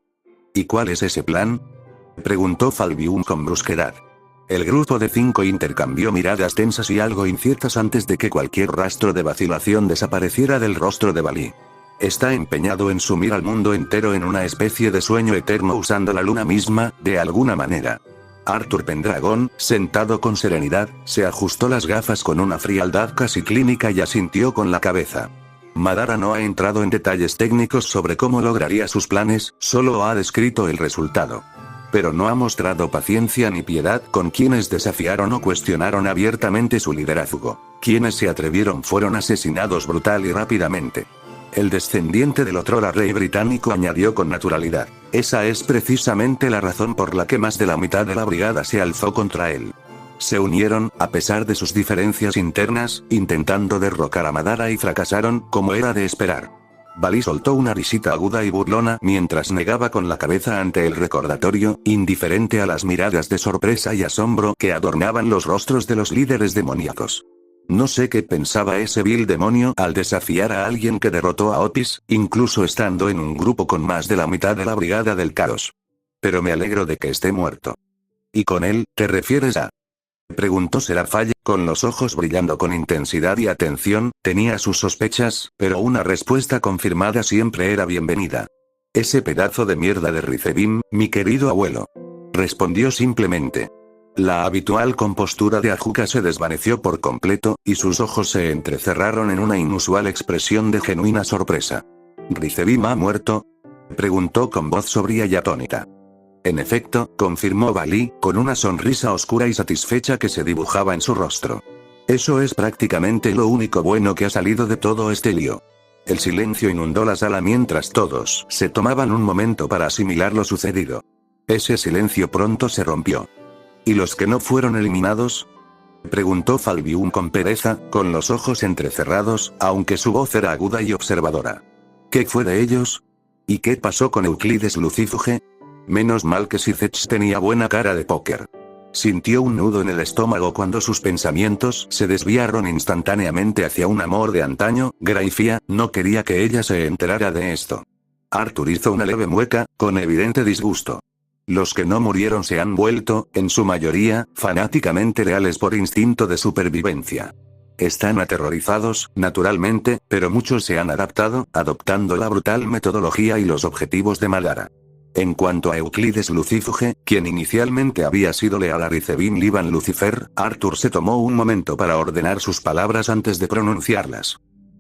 ¿Y cuál es ese plan?, preguntó Falbium con brusquedad. El grupo de 5 intercambió miradas tensas y algo inciertas antes de que cualquier rastro de vacilación desapareciera del rostro de Bali. Está empeñado en sumir al mundo entero en una especie de sueño eterno usando la luna misma, de alguna manera. Arthur Pendragon, sentado con serenidad, se ajustó las gafas con una frialdad casi clínica y asintió con la cabeza. Madara no ha entrado en detalles técnicos sobre cómo lograría sus planes, solo ha descrito el resultado. Pero no ha mostrado paciencia ni piedad con quienes desafiaron o cuestionaron abiertamente su liderazgo. Quienes se atrevieron fueron asesinados brutal y rápidamente. El descendiente del otrora rey británico añadió con naturalidad. Esa es precisamente la razón por la que más de la mitad de la brigada se alzó contra él. Se unieron, a pesar de sus diferencias internas, intentando derrocar a Madara y fracasaron, como era de esperar. Bali soltó una risita aguda y burlona mientras negaba con la cabeza ante el recordatorio, indiferente a las miradas de sorpresa y asombro que adornaban los rostros de los líderes demoníacos. No sé qué pensaba ese vil demonio al desafiar a alguien que derrotó a Otis, incluso estando en un grupo con más de la mitad de la Brigada del Caos. Pero me alegro de que esté muerto. ¿Y con él, te refieres a?, preguntó Serafall, con los ojos brillando con intensidad y atención. Tenía sus sospechas, pero una respuesta confirmada siempre era bienvenida. Ese pedazo de mierda de Rizebim, mi querido abuelo. Respondió simplemente. La habitual compostura de Ajuka se desvaneció por completo, y sus ojos se entrecerraron en una inusual expresión de genuina sorpresa. ¿Rizebim ha muerto?, preguntó con voz sobria y atónita. En efecto, confirmó Bali, con una sonrisa oscura y satisfecha que se dibujaba en su rostro. Eso es prácticamente lo único bueno que ha salido de todo este lío. El silencio inundó la sala mientras todos se tomaban un momento para asimilar lo sucedido. Ese silencio pronto se rompió. ¿Y los que no fueron eliminados?, preguntó Falbium con pereza, con los ojos entrecerrados, aunque su voz era aguda y observadora. ¿Qué fue de ellos? ¿Y qué pasó con Euclides Lucifuge? Menos mal que Circeps tenía buena cara de póker. Sintió un nudo en el estómago cuando sus pensamientos se desviaron instantáneamente hacia un amor de antaño. Graifia no quería que ella se enterara de esto. Arthur hizo una leve mueca, con evidente disgusto. Los que no murieron se han vuelto, en su mayoría, fanáticamente leales por instinto de supervivencia. Están aterrorizados, naturalmente, pero muchos se han adaptado, adoptando la brutal metodología y los objetivos de Madara. En cuanto a Euclides Lucifuge, quien inicialmente había sido leal a Rizebim Liban Lucifer, Arthur se tomó un momento para ordenar sus palabras antes de pronunciarlas.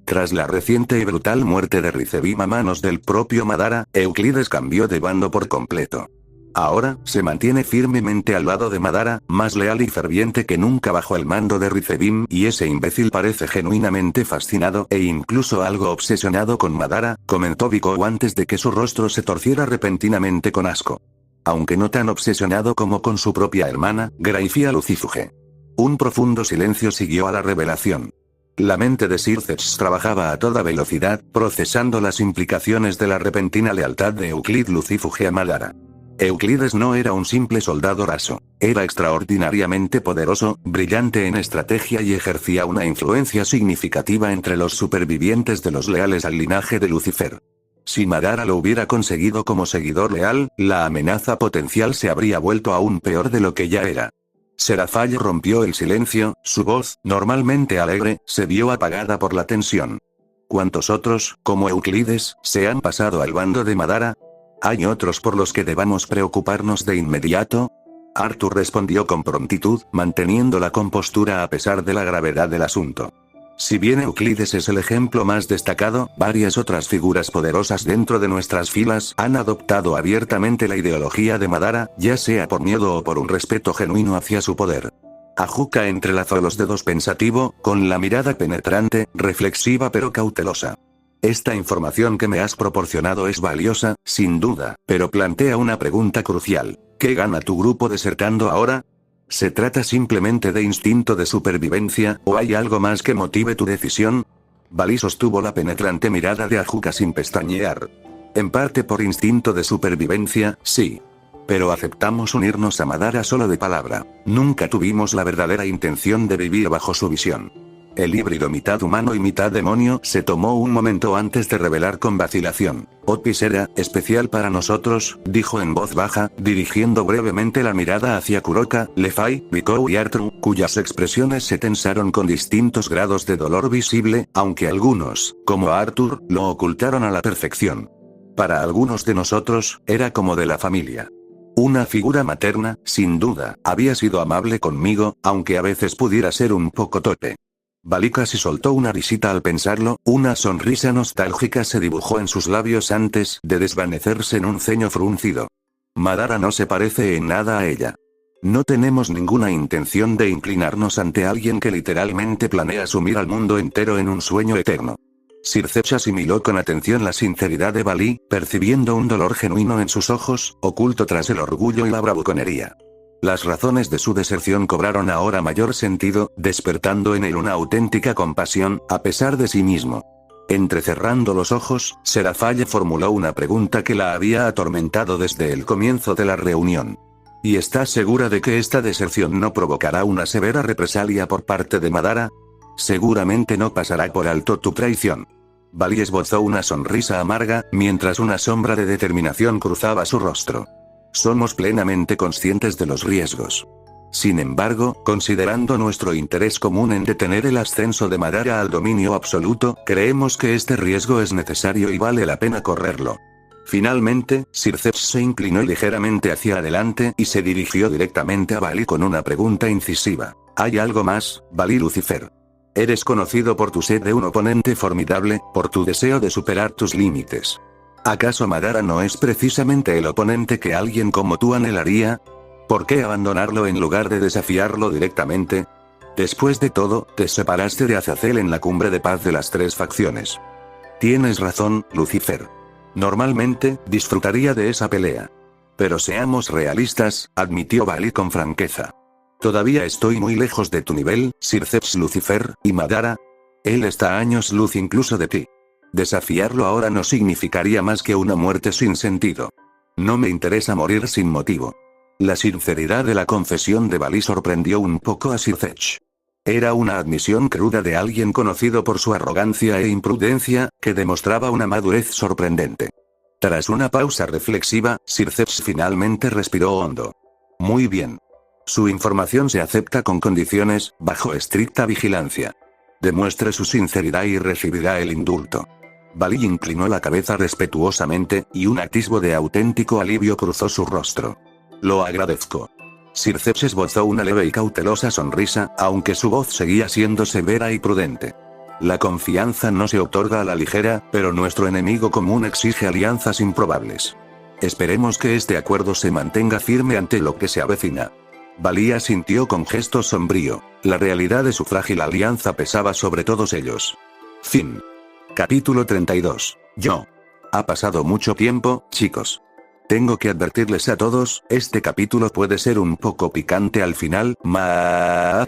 Tras la reciente y brutal muerte de Ricebim a manos del propio Madara, Euclides cambió de bando por completo. Ahora, se mantiene firmemente al lado de Madara, más leal y ferviente que nunca bajo el mando de Ricebim, y ese imbécil parece genuinamente fascinado e incluso algo obsesionado con Madara, comentó Biko antes de que su rostro se torciera repentinamente con asco. Aunque no tan obsesionado como con su propia hermana, Graifia Lucifuge. Un profundo silencio siguió a la revelación. La mente de Circeps trabajaba a toda velocidad, procesando las implicaciones de la repentina lealtad de Euclid Lucifuge a Madara. Euclides no era un simple soldado raso. Era extraordinariamente poderoso, brillante en estrategia y ejercía una influencia significativa entre los supervivientes de los leales al linaje de Lucifer. Si Madara lo hubiera conseguido como seguidor leal, la amenaza potencial se habría vuelto aún peor de lo que ya era. Serafall rompió el silencio, su voz, normalmente alegre, se vio apagada por la tensión. ¿Cuántos otros, como Euclides, se han pasado al bando de Madara? ¿Hay otros por los que debamos preocuparnos de inmediato? Arthur respondió con prontitud, manteniendo la compostura a pesar de la gravedad del asunto. Si bien Euclides es el ejemplo más destacado, varias otras figuras poderosas dentro de nuestras filas han adoptado abiertamente la ideología de Madara, ya sea por miedo o por un respeto genuino hacia su poder. Ajuka entrelazó los dedos pensativo, con la mirada penetrante, reflexiva pero cautelosa. Esta información que me has proporcionado es valiosa, sin duda, pero plantea una pregunta crucial. ¿Qué gana tu grupo desertando ahora? ¿Se trata simplemente de instinto de supervivencia, o hay algo más que motive tu decisión? Bali sostuvo la penetrante mirada de Ajuka sin pestañear. En parte por instinto de supervivencia, sí. Pero aceptamos unirnos a Madara solo de palabra. Nunca tuvimos la verdadera intención de vivir bajo su visión. El híbrido mitad humano y mitad demonio se tomó un momento antes de revelar con vacilación. Otis era especial para nosotros, dijo en voz baja, dirigiendo brevemente la mirada hacia Kuroka, Levi, Biko y Arthur, cuyas expresiones se tensaron con distintos grados de dolor visible, aunque algunos, como Arthur, lo ocultaron a la perfección. Para algunos de nosotros, era como de la familia. Una figura materna, sin duda, había sido amable conmigo, aunque a veces pudiera ser un poco torpe. Bali casi soltó una risita al pensarlo, una sonrisa nostálgica se dibujó en sus labios antes de desvanecerse en un ceño fruncido. Madara no se parece en nada a ella. No tenemos ninguna intención de inclinarnos ante alguien que literalmente planea sumir al mundo entero en un sueño eterno. Circeps asimiló con atención la sinceridad de Bali, percibiendo un dolor genuino en sus ojos, oculto tras el orgullo y la bravuconería. Las razones de su deserción cobraron ahora mayor sentido, despertando en él una auténtica compasión, a pesar de sí mismo. Entrecerrando los ojos, Serafall formuló una pregunta que la había atormentado desde el comienzo de la reunión. ¿Y estás segura de que esta deserción no provocará una severa represalia por parte de Madara? Seguramente no pasará por alto tu traición. Bali esbozó una sonrisa amarga, mientras una sombra de determinación cruzaba su rostro. Somos plenamente conscientes de los riesgos. Sin embargo, considerando nuestro interés común en detener el ascenso de Madara al dominio absoluto, creemos que este riesgo es necesario y vale la pena correrlo. Finalmente, Circeps se inclinó ligeramente hacia adelante y se dirigió directamente a Bali con una pregunta incisiva. ¿Hay algo más, Bali Lucifer? Eres conocido por tu sed de un oponente formidable, por tu deseo de superar tus límites. ¿Acaso Madara no es precisamente el oponente que alguien como tú anhelaría? ¿Por qué abandonarlo en lugar de desafiarlo directamente? Después de todo, te separaste de Azazel en la cumbre de paz de las tres facciones. Tienes razón, Lucifer. Normalmente, disfrutaría de esa pelea. Pero seamos realistas, admitió Bali con franqueza. Todavía estoy muy lejos de tu nivel, Circeps Lucifer, y Madara. Él está a años luz incluso de ti. Desafiarlo ahora no significaría más que una muerte sin sentido. No me interesa morir sin motivo. La sinceridad de la confesión de Bali sorprendió un poco a Circeps. Era una admisión cruda de alguien conocido por su arrogancia e imprudencia, que demostraba una madurez sorprendente. Tras una pausa reflexiva, Circeps finalmente respiró hondo. Muy bien. Su información se acepta con condiciones, bajo estricta vigilancia. Demuestre su sinceridad y recibirá el indulto. Bali inclinó la cabeza respetuosamente, y un atisbo de auténtico alivio cruzó su rostro. Lo agradezco. Circeps esbozó una leve y cautelosa sonrisa, aunque su voz seguía siendo severa y prudente. La confianza no se otorga a la ligera, pero nuestro enemigo común exige alianzas improbables. Esperemos que este acuerdo se mantenga firme ante lo que se avecina. Valía sintió con gesto sombrío. La realidad de su frágil alianza pesaba sobre todos ellos. Fin. Capítulo 32. Yo. Ha pasado mucho tiempo, chicos. Tengo que advertirles a todos, este capítulo puede ser un poco picante al final,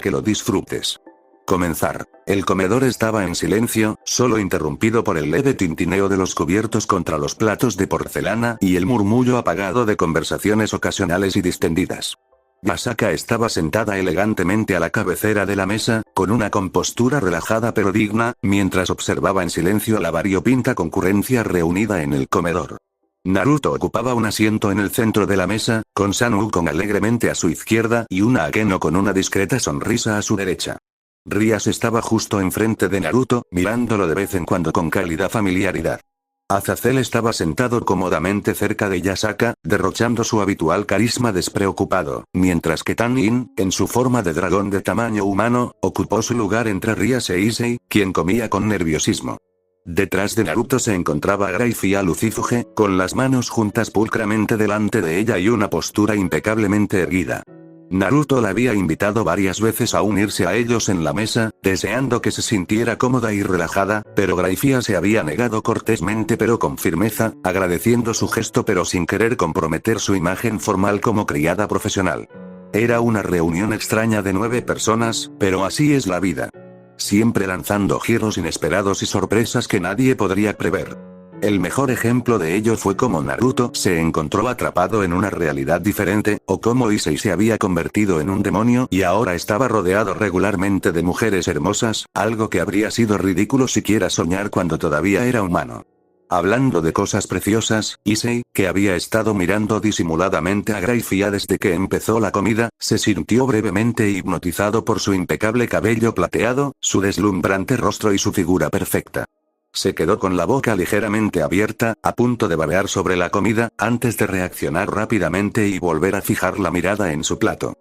que lo disfrutes. Comenzar. El comedor estaba en silencio, solo interrumpido por el leve tintineo de los cubiertos contra los platos de porcelana y el murmullo apagado de conversaciones ocasionales y distendidas. Yasaka estaba sentada elegantemente a la cabecera de la mesa, con una compostura relajada pero digna, mientras observaba en silencio la variopinta concurrencia reunida en el comedor. Naruto ocupaba un asiento en el centro de la mesa, con Sun Wukong alegremente a su izquierda y una Akeno con una discreta sonrisa a su derecha. Rias estaba justo enfrente de Naruto, mirándolo de vez en cuando con cálida familiaridad. Azazel estaba sentado cómodamente cerca de Yasaka, derrochando su habitual carisma despreocupado, mientras que Tanin, en su forma de dragón de tamaño humano, ocupó su lugar entre Rias e Issei, quien comía con nerviosismo. Detrás de Naruto se encontraba Graifia Lucifuge, con las manos juntas pulcramente delante de ella y una postura impecablemente erguida. Naruto la había invitado varias veces a unirse a ellos en la mesa, deseando que se sintiera cómoda y relajada, pero Graifia se había negado cortésmente pero con firmeza, agradeciendo su gesto pero sin querer comprometer su imagen formal como criada profesional. Era una reunión extraña de 9 personas, pero así es la vida. Siempre lanzando giros inesperados y sorpresas que nadie podría prever. El mejor ejemplo de ello fue cómo Naruto se encontró atrapado en una realidad diferente, o cómo Issei se había convertido en un demonio y ahora estaba rodeado regularmente de mujeres hermosas, algo que habría sido ridículo siquiera soñar cuando todavía era humano. Hablando de cosas preciosas, Issei, que había estado mirando disimuladamente a Graifia desde que empezó la comida, se sintió brevemente hipnotizado por su impecable cabello plateado, su deslumbrante rostro y su figura perfecta. Se quedó con la boca ligeramente abierta, a punto de babear sobre la comida, antes de reaccionar rápidamente y volver a fijar la mirada en su plato.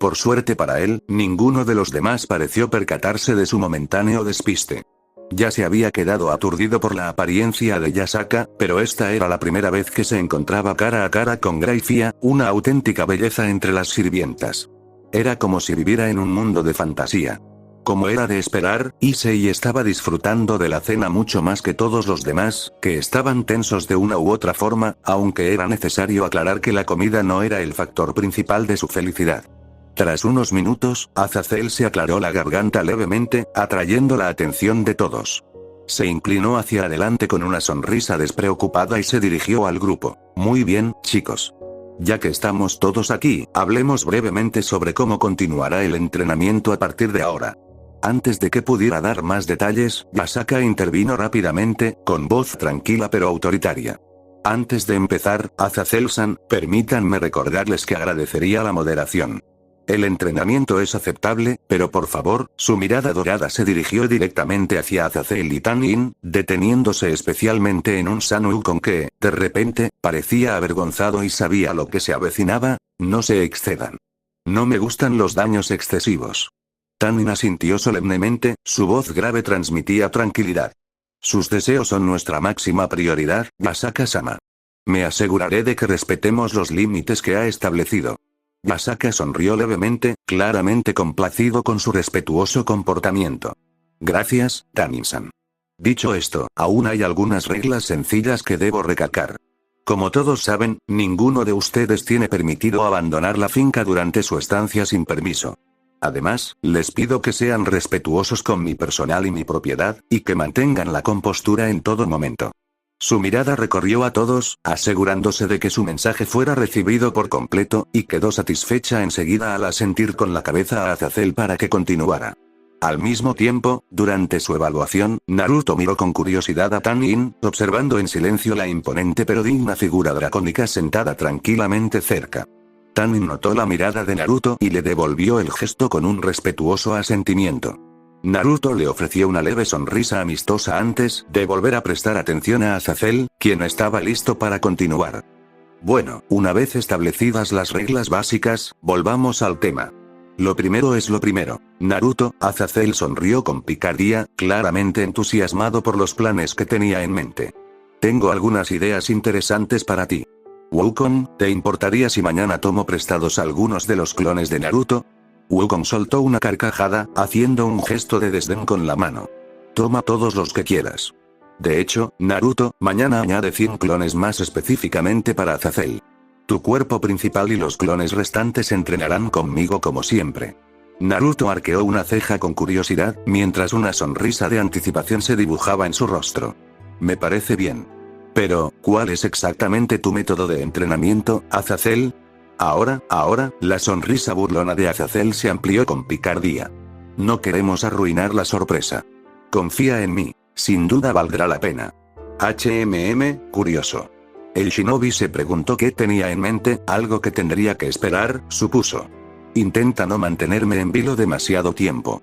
Por suerte para él, ninguno de los demás pareció percatarse de su momentáneo despiste. Ya se había quedado aturdido por la apariencia de Yasaka, pero esta era la primera vez que se encontraba cara a cara con Graifia, una auténtica belleza entre las sirvientas. Era como si viviera en un mundo de fantasía. Como era de esperar, Issei estaba disfrutando de la cena mucho más que todos los demás, que estaban tensos de una u otra forma, aunque era necesario aclarar que la comida no era el factor principal de su felicidad. Tras unos minutos, Azazel se aclaró la garganta levemente, atrayendo la atención de todos. Se inclinó hacia adelante con una sonrisa despreocupada y se dirigió al grupo. Muy bien, chicos. Ya que estamos todos aquí, hablemos brevemente sobre cómo continuará el entrenamiento a partir de ahora. Antes de que pudiera dar más detalles, Yasaka intervino rápidamente, con voz tranquila pero autoritaria. Antes de empezar, Azazel-san, permítanme recordarles que agradecería la moderación. El entrenamiento es aceptable, pero por favor, su mirada dorada se dirigió directamente hacia Azazel y Tanin, deteniéndose especialmente en un Sun Wukong que, de repente, parecía avergonzado y sabía lo que se avecinaba. No se excedan. No me gustan los daños excesivos. Tanin asintió solemnemente, su voz grave transmitía tranquilidad. Sus deseos son nuestra máxima prioridad, Yasaka-sama. Me aseguraré de que respetemos los límites que ha establecido. Yasaka sonrió levemente, claramente complacido con su respetuoso comportamiento. Gracias, Tanin-san. Dicho esto, aún hay algunas reglas sencillas que debo recalcar. Como todos saben, ninguno de ustedes tiene permitido abandonar la finca durante su estancia sin permiso. Además, les pido que sean respetuosos con mi personal y mi propiedad, y que mantengan la compostura en todo momento. Su mirada recorrió a todos, asegurándose de que su mensaje fuera recibido por completo, y quedó satisfecha enseguida al asentir con la cabeza a Azazel para que continuara. Al mismo tiempo, durante su evaluación, Naruto miró con curiosidad a Tanin, observando en silencio la imponente pero digna figura dracónica sentada tranquilamente cerca. Tanin notó la mirada de Naruto y le devolvió el gesto con un respetuoso asentimiento. Naruto le ofreció una leve sonrisa amistosa antes de volver a prestar atención a Azazel, quien estaba listo para continuar. Bueno, una vez establecidas las reglas básicas, volvamos al tema. Lo primero es lo primero. Naruto. Azazel sonrió con picardía, claramente entusiasmado por los planes que tenía en mente. Tengo algunas ideas interesantes para ti. Wukong, ¿te importaría si mañana tomo prestados algunos de los clones de Naruto? Wukong soltó una carcajada, haciendo un gesto de desdén con la mano. Toma todos los que quieras. De hecho, Naruto, mañana añade 100 clones más específicamente para Azazel. Tu cuerpo principal y los clones restantes entrenarán conmigo como siempre. Naruto arqueó una ceja con curiosidad, mientras una sonrisa de anticipación se dibujaba en su rostro. Me parece bien. Pero, ¿cuál es exactamente tu método de entrenamiento, Azazel? Ahora, la sonrisa burlona de Azazel se amplió con picardía. No queremos arruinar la sorpresa. Confía en mí, sin duda valdrá la pena. Curioso. El shinobi se preguntó qué tenía en mente, algo que tendría que esperar, supuso. Intenta no mantenerme en vilo demasiado tiempo.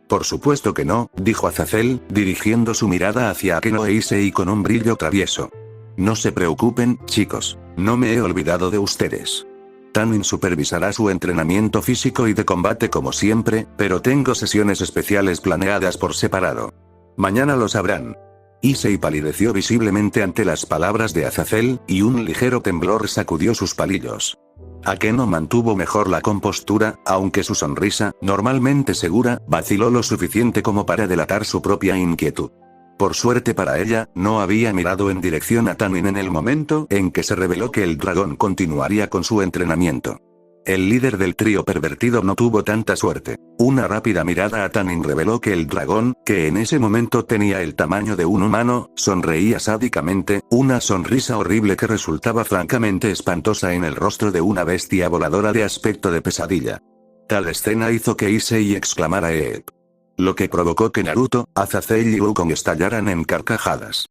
Por supuesto que no, dijo Azazel, dirigiendo su mirada hacia Akeno e Issei con un brillo travieso. No se preocupen, chicos, no me he olvidado de ustedes. Tanin supervisará su entrenamiento físico y de combate como siempre, pero tengo sesiones especiales planeadas por separado. Mañana lo sabrán. Issei palideció visiblemente ante las palabras de Azazel, y un ligero temblor sacudió sus palillos. Akeno mantuvo mejor la compostura, aunque su sonrisa, normalmente segura, vaciló lo suficiente como para delatar su propia inquietud. Por suerte para ella, no había mirado en dirección a Tanin en el momento en que se reveló que el dragón continuaría con su entrenamiento. El líder del trío pervertido no tuvo tanta suerte. Una rápida mirada a Tanin reveló que el dragón, que en ese momento tenía el tamaño de un humano, sonreía sádicamente, una sonrisa horrible que resultaba francamente espantosa en el rostro de una bestia voladora de aspecto de pesadilla. Tal escena hizo que Issei exclamara "Eep", lo que provocó que Naruto, Azazel y Wukong estallaran en carcajadas.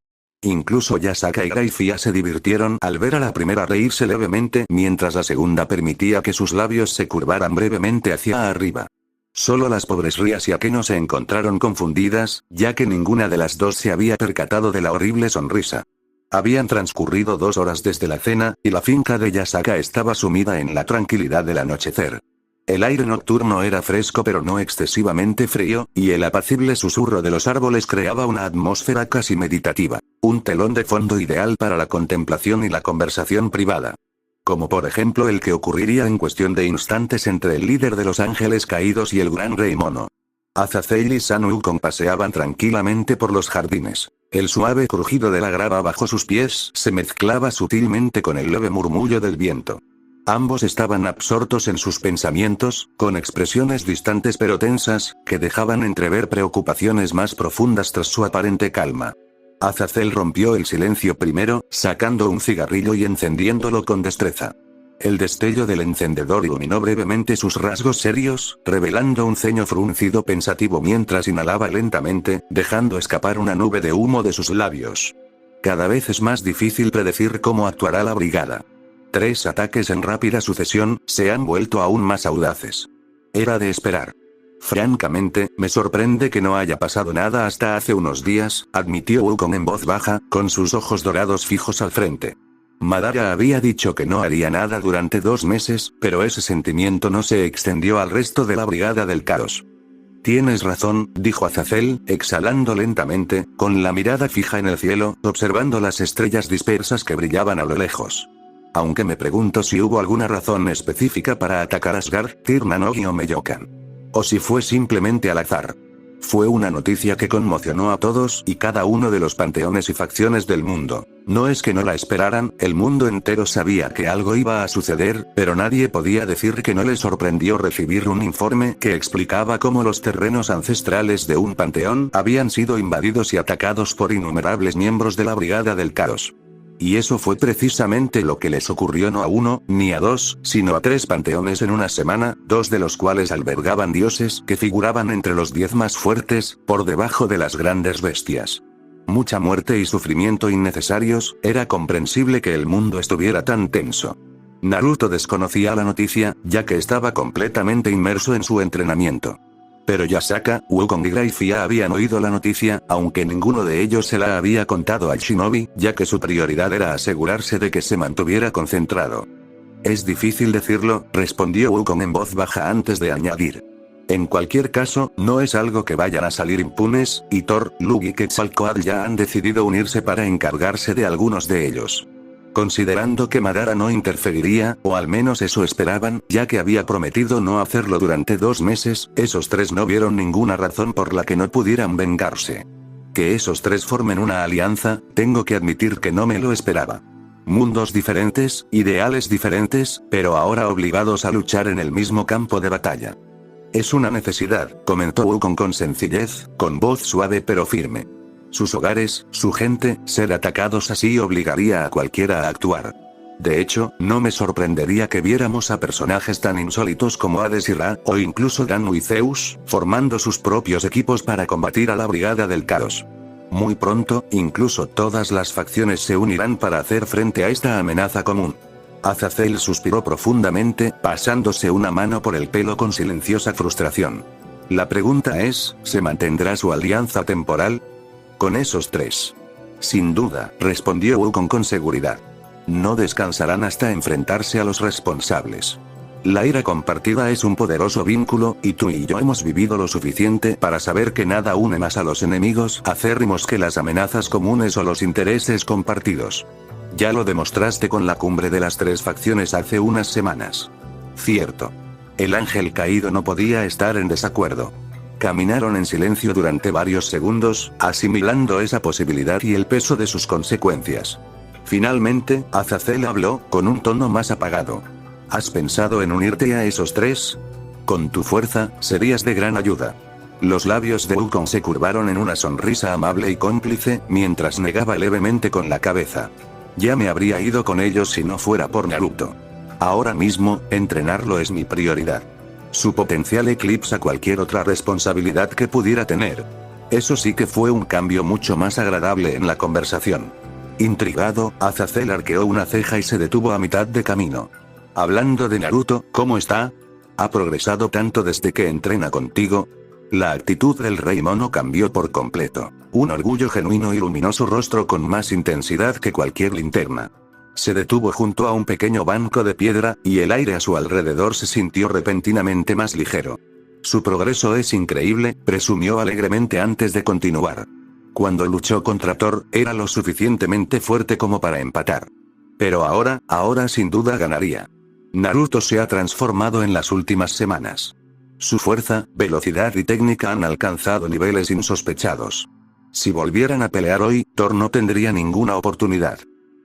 Incluso Yasaka y Graifia se divirtieron al ver a la primera reírse levemente mientras la segunda permitía que sus labios se curvaran brevemente hacia arriba. Solo las pobres Rias y Akeno se encontraron confundidas, ya que ninguna de las dos se había percatado de la horrible sonrisa. Habían transcurrido 2 horas desde la cena, y la finca de Yasaka estaba sumida en la tranquilidad del anochecer. El aire nocturno era fresco pero no excesivamente frío, y el apacible susurro de los árboles creaba una atmósfera casi meditativa, un telón de fondo ideal para la contemplación y la conversación privada. Como por ejemplo el que ocurriría en cuestión de instantes entre el líder de los ángeles caídos y el gran rey mono. Azazel y San Wukong paseaban tranquilamente por los jardines. El suave crujido de la grava bajo sus pies se mezclaba sutilmente con el leve murmullo del viento. Ambos estaban absortos en sus pensamientos, con expresiones distantes pero tensas, que dejaban entrever preocupaciones más profundas tras su aparente calma. Azazel rompió el silencio primero, sacando un cigarrillo y encendiéndolo con destreza. El destello del encendedor iluminó brevemente sus rasgos serios, revelando un ceño fruncido pensativo mientras inhalaba lentamente, dejando escapar una nube de humo de sus labios. Cada vez es más difícil predecir cómo actuará la brigada. 3 ataques en rápida sucesión, se han vuelto aún más audaces. Era de esperar. Francamente, me sorprende que no haya pasado nada hasta hace unos días, admitió Wukong en voz baja, con sus ojos dorados fijos al frente. Madara había dicho que no haría nada durante 2 meses, pero ese sentimiento no se extendió al resto de la brigada del caos. Tienes razón, dijo Azazel, exhalando lentamente, con la mirada fija en el cielo, observando las estrellas dispersas que brillaban a lo lejos. Aunque me pregunto si hubo alguna razón específica para atacar Asgard, Tirnanogi o Meyokan. O si fue simplemente al azar. Fue una noticia que conmocionó a todos y cada uno de los panteones y facciones del mundo. No es que no la esperaran, el mundo entero sabía que algo iba a suceder, pero nadie podía decir que no le sorprendió recibir un informe que explicaba cómo los terrenos ancestrales de un panteón habían sido invadidos y atacados por innumerables miembros de la Brigada del Caos. Y eso fue precisamente lo que les ocurrió no a 1, ni a 2, sino a 3 panteones en una semana, 2 de los cuales albergaban dioses que figuraban entre los 10 más fuertes, por debajo de las grandes bestias. Mucha muerte y sufrimiento innecesarios, era comprensible que el mundo estuviera tan tenso. Naruto desconocía la noticia, ya que estaba completamente inmerso en su entrenamiento. Pero Yasaka, Wukong y Graifia habían oído la noticia, aunque ninguno de ellos se la había contado al shinobi, ya que su prioridad era asegurarse de que se mantuviera concentrado. Es difícil decirlo, respondió Wukong en voz baja antes de añadir. En cualquier caso, no es algo que vayan a salir impunes, y Thor, Lug y Quetzalcóatl ya han decidido unirse para encargarse de algunos de ellos. Considerando que Madara no interferiría, o al menos eso esperaban, ya que había prometido no hacerlo durante 2 meses, esos 3 no vieron ninguna razón por la que no pudieran vengarse. Que esos 3 formen una alianza, tengo que admitir que no me lo esperaba. Mundos diferentes, ideales diferentes, pero ahora obligados a luchar en el mismo campo de batalla. Es una necesidad, comentó Wukong con sencillez, con voz suave pero firme. Sus hogares, su gente, ser atacados así obligaría a cualquiera a actuar. De hecho, no me sorprendería que viéramos a personajes tan insólitos como Hades y Ra, o incluso Danu y Zeus, formando sus propios equipos para combatir a la Brigada del Caos. Muy pronto, incluso todas las facciones se unirán para hacer frente a esta amenaza común. Azazel suspiró profundamente, pasándose una mano por el pelo con silenciosa frustración. La pregunta es, ¿se mantendrá su alianza temporal? Con esos 3. Sin duda, respondió Wukong con seguridad. No descansarán hasta enfrentarse a los responsables. La ira compartida es un poderoso vínculo, y tú y yo hemos vivido lo suficiente para saber que nada une más a los enemigos acérrimos que las amenazas comunes o los intereses compartidos. Ya lo demostraste con la cumbre de las 3 facciones hace unas semanas. Cierto. El ángel caído no podía estar en desacuerdo. Caminaron en silencio durante varios segundos, asimilando esa posibilidad y el peso de sus consecuencias. Finalmente, Azazel habló, con un tono más apagado. ¿Has pensado en unirte a esos 3? Con tu fuerza, serías de gran ayuda. Los labios de Wukong se curvaron en una sonrisa amable y cómplice, mientras negaba levemente con la cabeza. Ya me habría ido con ellos si no fuera por Naruto. Ahora mismo, entrenarlo es mi prioridad. Su potencial eclipsa cualquier otra responsabilidad que pudiera tener. Eso sí que fue un cambio mucho más agradable en la conversación. Intrigado, Azazel arqueó una ceja y se detuvo a mitad de camino. Hablando de Naruto, ¿cómo está? ¿Ha progresado tanto desde que entrena contigo? La actitud del rey mono cambió por completo. Un orgullo genuino iluminó su rostro con más intensidad que cualquier linterna. Se detuvo junto a un pequeño banco de piedra, y el aire a su alrededor se sintió repentinamente más ligero. Su progreso es increíble, presumió alegremente antes de continuar. Cuando luchó contra Thor, era lo suficientemente fuerte como para empatar. Pero ahora sin duda ganaría. Naruto se ha transformado en las últimas semanas. Su fuerza, velocidad y técnica han alcanzado niveles insospechados. Si volvieran a pelear hoy, Thor no tendría ninguna oportunidad.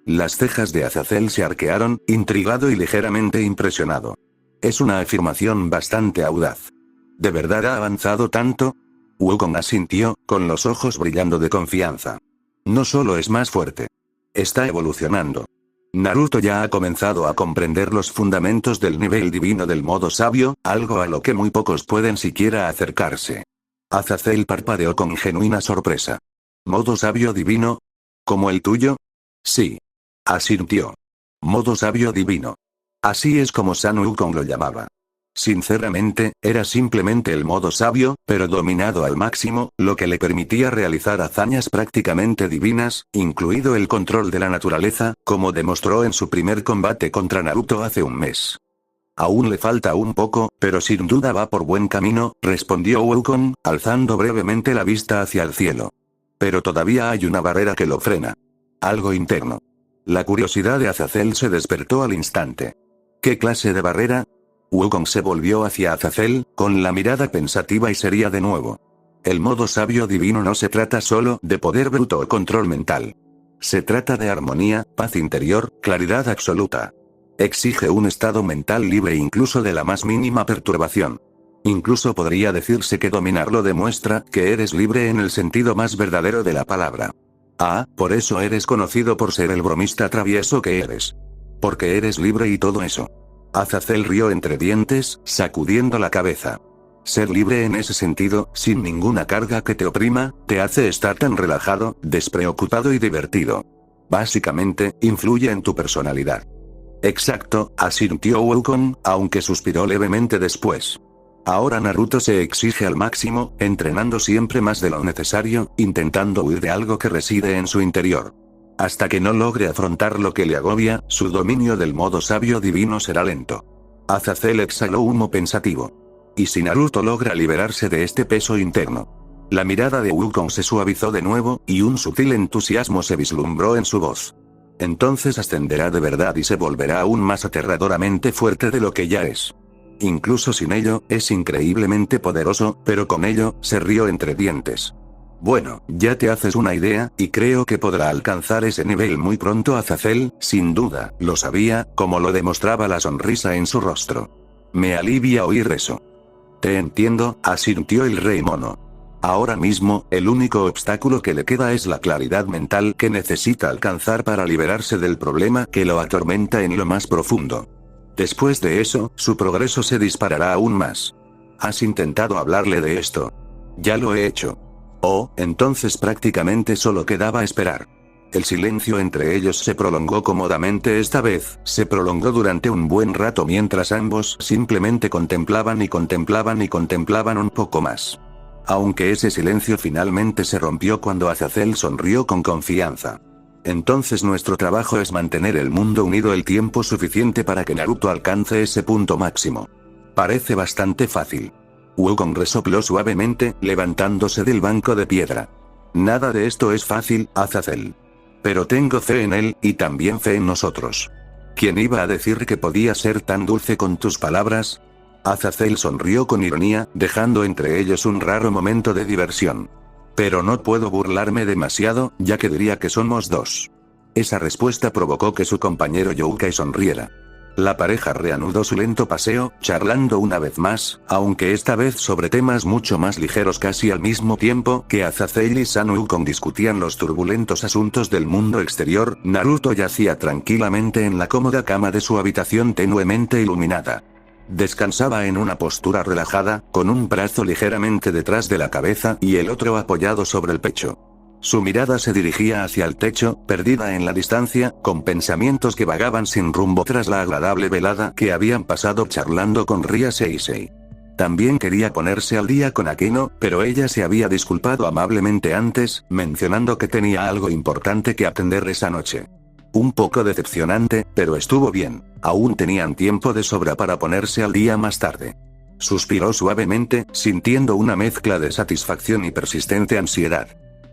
Las cejas de Azazel se arquearon, intrigado y ligeramente impresionado. Es una afirmación bastante audaz. ¿De verdad ha avanzado tanto? Wukong asintió, con los ojos brillando de confianza. No solo es más fuerte. Está evolucionando. Naruto ya ha comenzado a comprender los fundamentos del nivel divino del modo sabio, algo a lo que muy pocos pueden siquiera acercarse. Azazel parpadeó con genuina sorpresa. ¿Modo sabio divino? ¿Como el tuyo? Sí. Asintió. Modo sabio divino. Así es como Sun Wukong lo llamaba. Sinceramente, era simplemente el modo sabio, pero dominado al máximo, lo que le permitía realizar hazañas prácticamente divinas, incluido el control de la naturaleza, como demostró en su primer combate contra Naruto hace un mes. Aún le falta un poco, pero sin duda va por buen camino, respondió Wukong, alzando brevemente la vista hacia el cielo. Pero todavía hay una barrera que lo frena. Algo interno. La curiosidad de Azazel se despertó al instante. ¿Qué clase de barrera? Wukong se volvió hacia Azazel, con la mirada pensativa y seria de nuevo. El modo sabio divino no se trata solo de poder bruto o control mental. Se trata de armonía, paz interior, claridad absoluta. Exige un estado mental libre incluso de la más mínima perturbación. Incluso podría decirse que dominarlo demuestra que eres libre en el sentido más verdadero de la palabra. Ah, por eso eres conocido por ser el bromista travieso que eres. Porque eres libre y todo eso. Azazel rió entre dientes, sacudiendo la cabeza. Ser libre en ese sentido, sin ninguna carga que te oprima, te hace estar tan relajado, despreocupado y divertido. Básicamente, influye en tu personalidad. Exacto, asintió Wukong, aunque suspiró levemente después. Ahora Naruto se exige al máximo, entrenando siempre más de lo necesario, intentando huir de algo que reside en su interior. Hasta que no logre afrontar lo que le agobia, su dominio del modo sabio divino será lento. Azazel exhaló humo pensativo. ¿Y si Naruto logra liberarse de este peso interno? La mirada de Wukong se suavizó de nuevo, y un sutil entusiasmo se vislumbró en su voz. Entonces ascenderá de verdad y se volverá aún más aterradoramente fuerte de lo que ya es. Incluso sin ello, es increíblemente poderoso, pero con ello, se rió entre dientes. Bueno, ya te haces una idea, y creo que podrá alcanzar ese nivel muy pronto. Azazel, sin duda, lo sabía, como lo demostraba la sonrisa en su rostro. Me alivia oír eso. Te entiendo, asintió el rey mono. Ahora mismo, el único obstáculo que le queda es la claridad mental que necesita alcanzar para liberarse del problema que lo atormenta en lo más profundo. Después de eso, su progreso se disparará aún más. ¿Has intentado hablarle de esto? Ya lo he hecho. Oh, entonces prácticamente solo quedaba esperar. El silencio entre ellos se prolongó cómodamente. Esta vez, se prolongó durante un buen rato mientras ambos simplemente contemplaban y contemplaban y contemplaban un poco más. Aunque ese silencio finalmente se rompió cuando Azazel sonrió con confianza. Entonces nuestro trabajo es mantener el mundo unido el tiempo suficiente para que Naruto alcance ese punto máximo. Parece bastante fácil. Wukong resopló suavemente, levantándose del banco de piedra. Nada de esto es fácil, Azazel. Pero tengo fe en él, y también fe en nosotros. ¿Quién iba a decir que podía ser tan dulce con tus palabras? Azazel sonrió con ironía, dejando entre ellos un raro momento de diversión. Pero no puedo burlarme demasiado, ya que diría que somos dos. Esa respuesta provocó que su compañero Youkai sonriera. La pareja reanudó su lento paseo, charlando una vez más, aunque esta vez sobre temas mucho más ligeros, casi al mismo tiempo que Azazel y Sun Wukong discutían los turbulentos asuntos del mundo exterior. Naruto yacía tranquilamente en la cómoda cama de su habitación tenuemente iluminada. Descansaba en una postura relajada, con un brazo ligeramente detrás de la cabeza y el otro apoyado sobre el pecho. Su mirada se dirigía hacia el techo, perdida en la distancia, con pensamientos que vagaban sin rumbo tras la agradable velada que habían pasado charlando con Ria Seisei. También quería ponerse al día con Akeno, pero ella se había disculpado amablemente antes, mencionando que tenía algo importante que atender esa noche. Un poco decepcionante, pero estuvo bien, aún tenían tiempo de sobra para ponerse al día más tarde. Suspiró suavemente, sintiendo una mezcla de satisfacción y persistente ansiedad.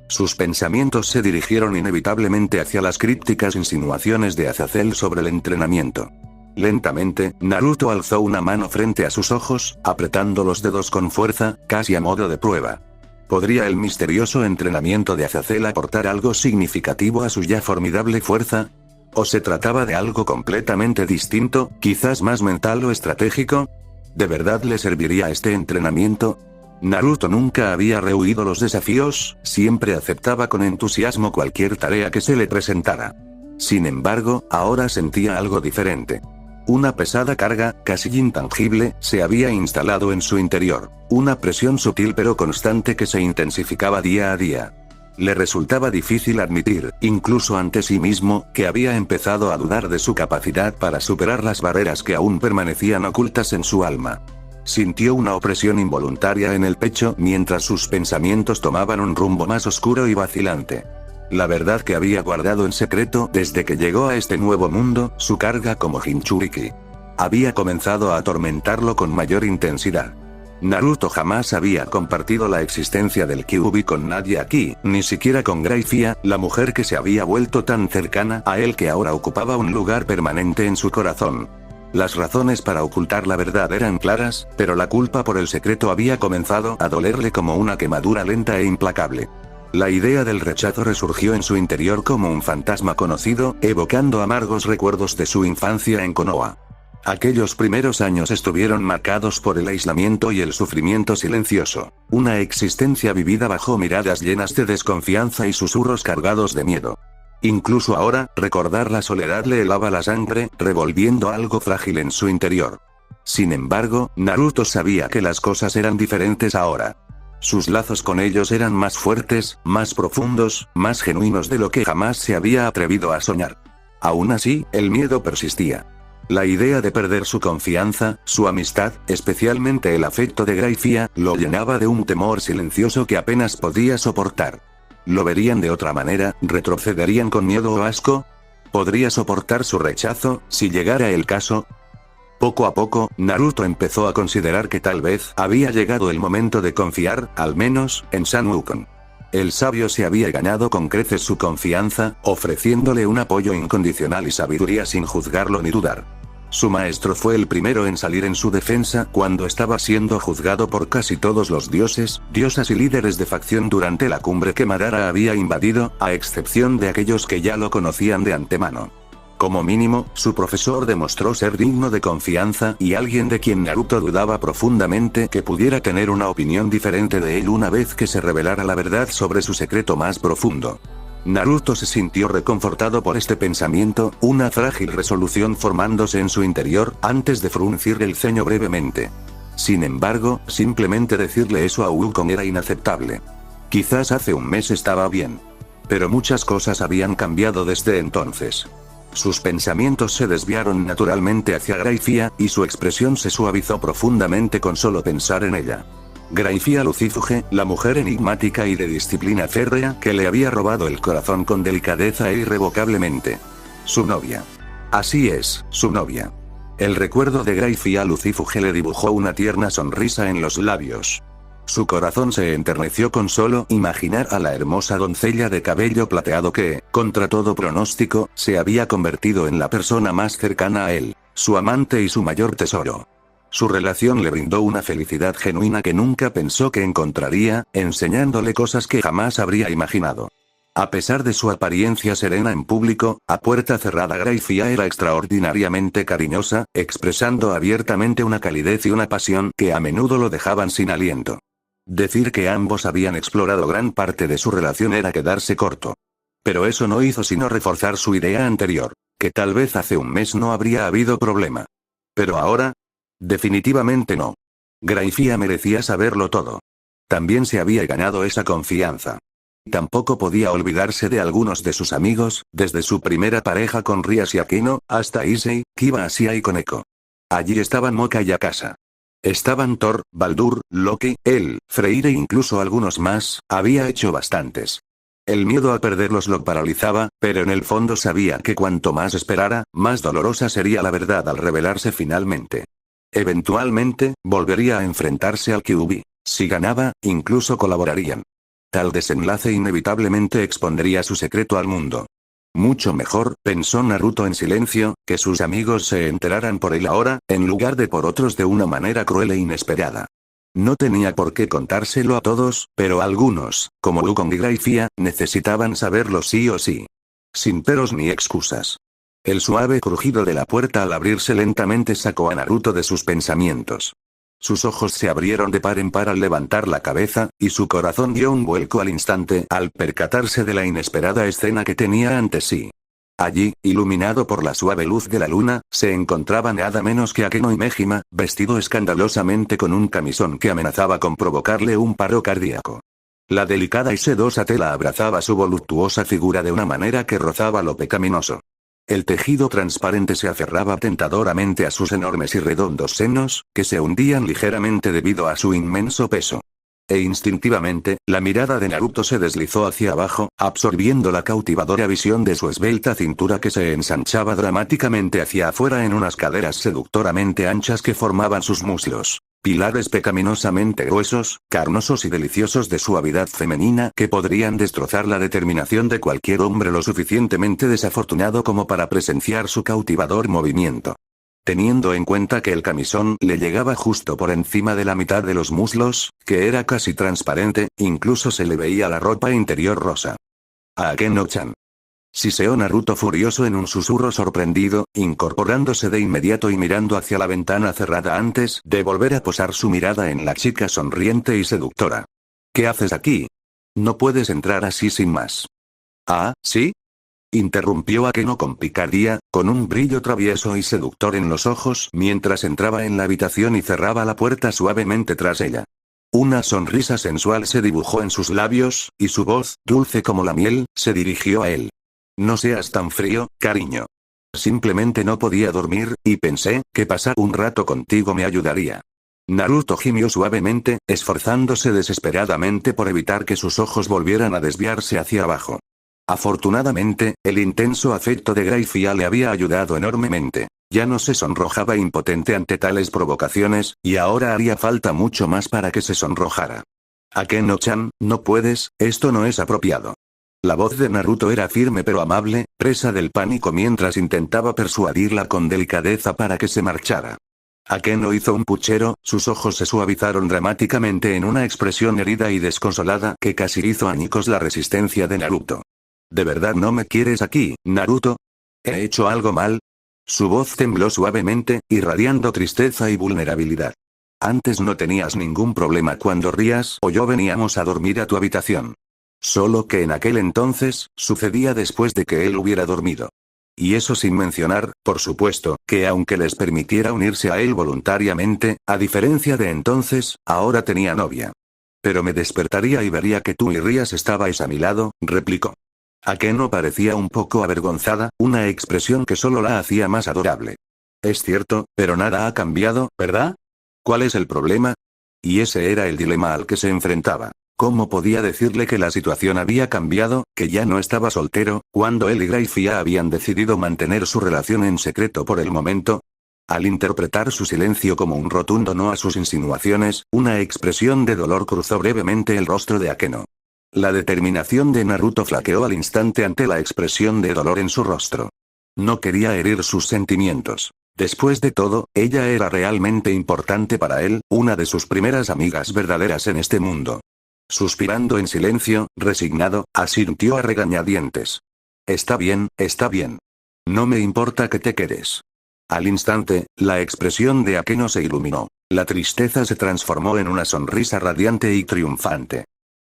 Sus pensamientos se dirigieron inevitablemente hacia las crípticas insinuaciones de Azazel sobre el entrenamiento. Lentamente, Naruto alzó una mano frente a sus ojos, apretando los dedos con fuerza, casi a modo de prueba. ¿Podría el misterioso entrenamiento de Azazel aportar algo significativo a su ya formidable fuerza? ¿O se trataba de algo completamente distinto, quizás más mental o estratégico? ¿De verdad le serviría este entrenamiento? Naruto nunca había rehuido los desafíos, siempre aceptaba con entusiasmo cualquier tarea que se le presentara. Sin embargo, ahora sentía algo diferente. Una pesada carga, casi intangible, se había instalado en su interior, una presión sutil pero constante que se intensificaba día a día. Le resultaba difícil admitir, incluso ante sí mismo, que había empezado a dudar de su capacidad para superar las barreras que aún permanecían ocultas en su alma. Sintió una opresión involuntaria en el pecho mientras sus pensamientos tomaban un rumbo más oscuro y vacilante. La verdad que había guardado en secreto desde que llegó a este nuevo mundo, su carga como Jinchuriki, había comenzado a atormentarlo con mayor intensidad. Naruto jamás había compartido la existencia del Kyuubi con nadie aquí, ni siquiera con Graifia, la mujer que se había vuelto tan cercana a él que ahora ocupaba un lugar permanente en su corazón. Las razones para ocultar la verdad eran claras, pero la culpa por el secreto había comenzado a dolerle como una quemadura lenta e implacable. La idea del rechazo resurgió en su interior como un fantasma conocido, evocando amargos recuerdos de su infancia en Konoha. Aquellos primeros años estuvieron marcados por el aislamiento y el sufrimiento silencioso, una existencia vivida bajo miradas llenas de desconfianza y susurros cargados de miedo. Incluso ahora, recordar la soledad le helaba la sangre, revolviendo algo frágil en su interior. Sin embargo, Naruto sabía que las cosas eran diferentes ahora. Sus lazos con ellos eran más fuertes, más profundos, más genuinos de lo que jamás se había atrevido a soñar. Aún así, el miedo persistía. La idea de perder su confianza, su amistad, especialmente el afecto de Graifia, lo llenaba de un temor silencioso que apenas podía soportar. ¿Lo verían de otra manera? ¿Retrocederían con miedo o asco? ¿Podría soportar su rechazo, si llegara el caso? Poco a poco, Naruto empezó a considerar que tal vez había llegado el momento de confiar, al menos, en Sun Wukong. El sabio se había ganado con creces su confianza, ofreciéndole un apoyo incondicional y sabiduría sin juzgarlo ni dudar. Su maestro fue el primero en salir en su defensa cuando estaba siendo juzgado por casi todos los dioses, diosas y líderes de facción durante la cumbre que Madara había invadido, a excepción de aquellos que ya lo conocían de antemano. Como mínimo, su profesor demostró ser digno de confianza y alguien de quien Naruto dudaba profundamente que pudiera tener una opinión diferente de él una vez que se revelara la verdad sobre su secreto más profundo. Naruto se sintió reconfortado por este pensamiento, una frágil resolución formándose en su interior, antes de fruncir el ceño brevemente. Sin embargo, simplemente decirle eso a Wukong era inaceptable. Quizás hace un mes estaba bien. Pero muchas cosas habían cambiado desde entonces. Sus pensamientos se desviaron naturalmente hacia Graifia, y su expresión se suavizó profundamente con solo pensar en ella. Graifia Lucifuge, la mujer enigmática y de disciplina férrea que le había robado el corazón con delicadeza e irrevocablemente. Su novia. Así es, su novia. El recuerdo de Graifia Lucifuge le dibujó una tierna sonrisa en los labios. Su corazón se enterneció con solo imaginar a la hermosa doncella de cabello plateado que, contra todo pronóstico, se había convertido en la persona más cercana a él, su amante y su mayor tesoro. Su relación le brindó una felicidad genuina que nunca pensó que encontraría, enseñándole cosas que jamás habría imaginado. A pesar de su apariencia serena en público, a puerta cerrada Graifia era extraordinariamente cariñosa, expresando abiertamente una calidez y una pasión que a menudo lo dejaban sin aliento. Decir que ambos habían explorado gran parte de su relación era quedarse corto. Pero eso no hizo sino reforzar su idea anterior, que tal vez hace un mes no habría habido problema. Pero ahora, definitivamente no. Graifia merecía saberlo todo. También se había ganado esa confianza. Tampoco podía olvidarse de algunos de sus amigos, desde su primera pareja con Rias y Akino, hasta Issei, Kiba Asia y Koneko. Allí estaban Moka y Akasa. Estaban Thor, Baldur, Loki, él, Freyr e incluso algunos más, había hecho bastantes. El miedo a perderlos lo paralizaba, pero en el fondo sabía que cuanto más esperara, más dolorosa sería la verdad al revelarse finalmente. Eventualmente, volvería a enfrentarse al Kyuubi. Si ganaba, incluso colaborarían. Tal desenlace inevitablemente expondría su secreto al mundo. Mucho mejor, pensó Naruto en silencio, que sus amigos se enteraran por él ahora, en lugar de por otros de una manera cruel e inesperada. No tenía por qué contárselo a todos, pero algunos, como Wukong y Graifia, necesitaban saberlo sí o sí. Sin peros ni excusas. El suave crujido de la puerta al abrirse lentamente sacó a Naruto de sus pensamientos. Sus ojos se abrieron de par en par al levantar la cabeza, y su corazón dio un vuelco al instante al percatarse de la inesperada escena que tenía ante sí. Allí, iluminado por la suave luz de la luna, se encontraban nada menos que Akeno y Mejima, vestido escandalosamente con un camisón que amenazaba con provocarle un paro cardíaco. La delicada y sedosa tela abrazaba su voluptuosa figura de una manera que rozaba lo pecaminoso. El tejido transparente se aferraba tentadoramente a sus enormes y redondos senos, que se hundían ligeramente debido a su inmenso peso. E instintivamente, la mirada de Naruto se deslizó hacia abajo, absorbiendo la cautivadora visión de su esbelta cintura que se ensanchaba dramáticamente hacia afuera en unas caderas seductoramente anchas que formaban sus muslos. Pilares pecaminosamente gruesos, carnosos y deliciosos de suavidad femenina que podrían destrozar la determinación de cualquier hombre lo suficientemente desafortunado como para presenciar su cautivador movimiento. Teniendo en cuenta que el camisón le llegaba justo por encima de la mitad de los muslos, que era casi transparente, incluso se le veía la ropa interior rosa. A Akeno-chan. Siseó Naruto furioso en un susurro sorprendido, incorporándose de inmediato y mirando hacia la ventana cerrada antes de volver a posar su mirada en la chica sonriente y seductora. ¿Qué haces aquí? No puedes entrar así sin más. ¿Ah, sí? Interrumpió Akeno con picardía, con un brillo travieso y seductor en los ojos mientras entraba en la habitación y cerraba la puerta suavemente tras ella. Una sonrisa sensual se dibujó en sus labios, y su voz, dulce como la miel, se dirigió a él. No seas tan frío, cariño. Simplemente no podía dormir, y pensé que pasar un rato contigo me ayudaría. Naruto gimió suavemente, esforzándose desesperadamente por evitar que sus ojos volvieran a desviarse hacia abajo. Afortunadamente, el intenso afecto de Graifia le había ayudado enormemente. Ya no se sonrojaba impotente ante tales provocaciones, y ahora haría falta mucho más para que se sonrojara. Akeno-chan, no puedes, esto no es apropiado. La voz de Naruto era firme pero amable, presa del pánico mientras intentaba persuadirla con delicadeza para que se marchara. Akeno hizo un puchero, sus ojos se suavizaron dramáticamente en una expresión herida y desconsolada que casi hizo añicos la resistencia de Naruto. ¿De verdad no me quieres aquí, Naruto? ¿He hecho algo mal? Su voz tembló suavemente, irradiando tristeza y vulnerabilidad. Antes no tenías ningún problema cuando Rías o yo veníamos a dormir a tu habitación. Solo que en aquel entonces, sucedía después de que él hubiera dormido. Y eso sin mencionar, por supuesto, que aunque les permitiera unirse a él voluntariamente, a diferencia de entonces, ahora tenía novia. Pero me despertaría y vería que tú y Rías estabais a mi lado, replicó. Akeno parecía un poco avergonzada, una expresión que solo la hacía más adorable. Es cierto, pero nada ha cambiado, ¿verdad? ¿Cuál es el problema? Y ese era el dilema al que se enfrentaba. ¿Cómo podía decirle que la situación había cambiado, que ya no estaba soltero, cuando él y Graifia habían decidido mantener su relación en secreto por el momento? Al interpretar su silencio como un rotundo no a sus insinuaciones, una expresión de dolor cruzó brevemente el rostro de Akeno. La determinación de Naruto flaqueó al instante ante la expresión de dolor en su rostro. No quería herir sus sentimientos. Después de todo, ella era realmente importante para él, una de sus primeras amigas verdaderas en este mundo. Suspirando en silencio, resignado, asintió a regañadientes. Está bien, está bien. No me importa que te quedes. Al instante, la expresión de Akeno se iluminó. La tristeza se transformó en una sonrisa radiante y triunfante.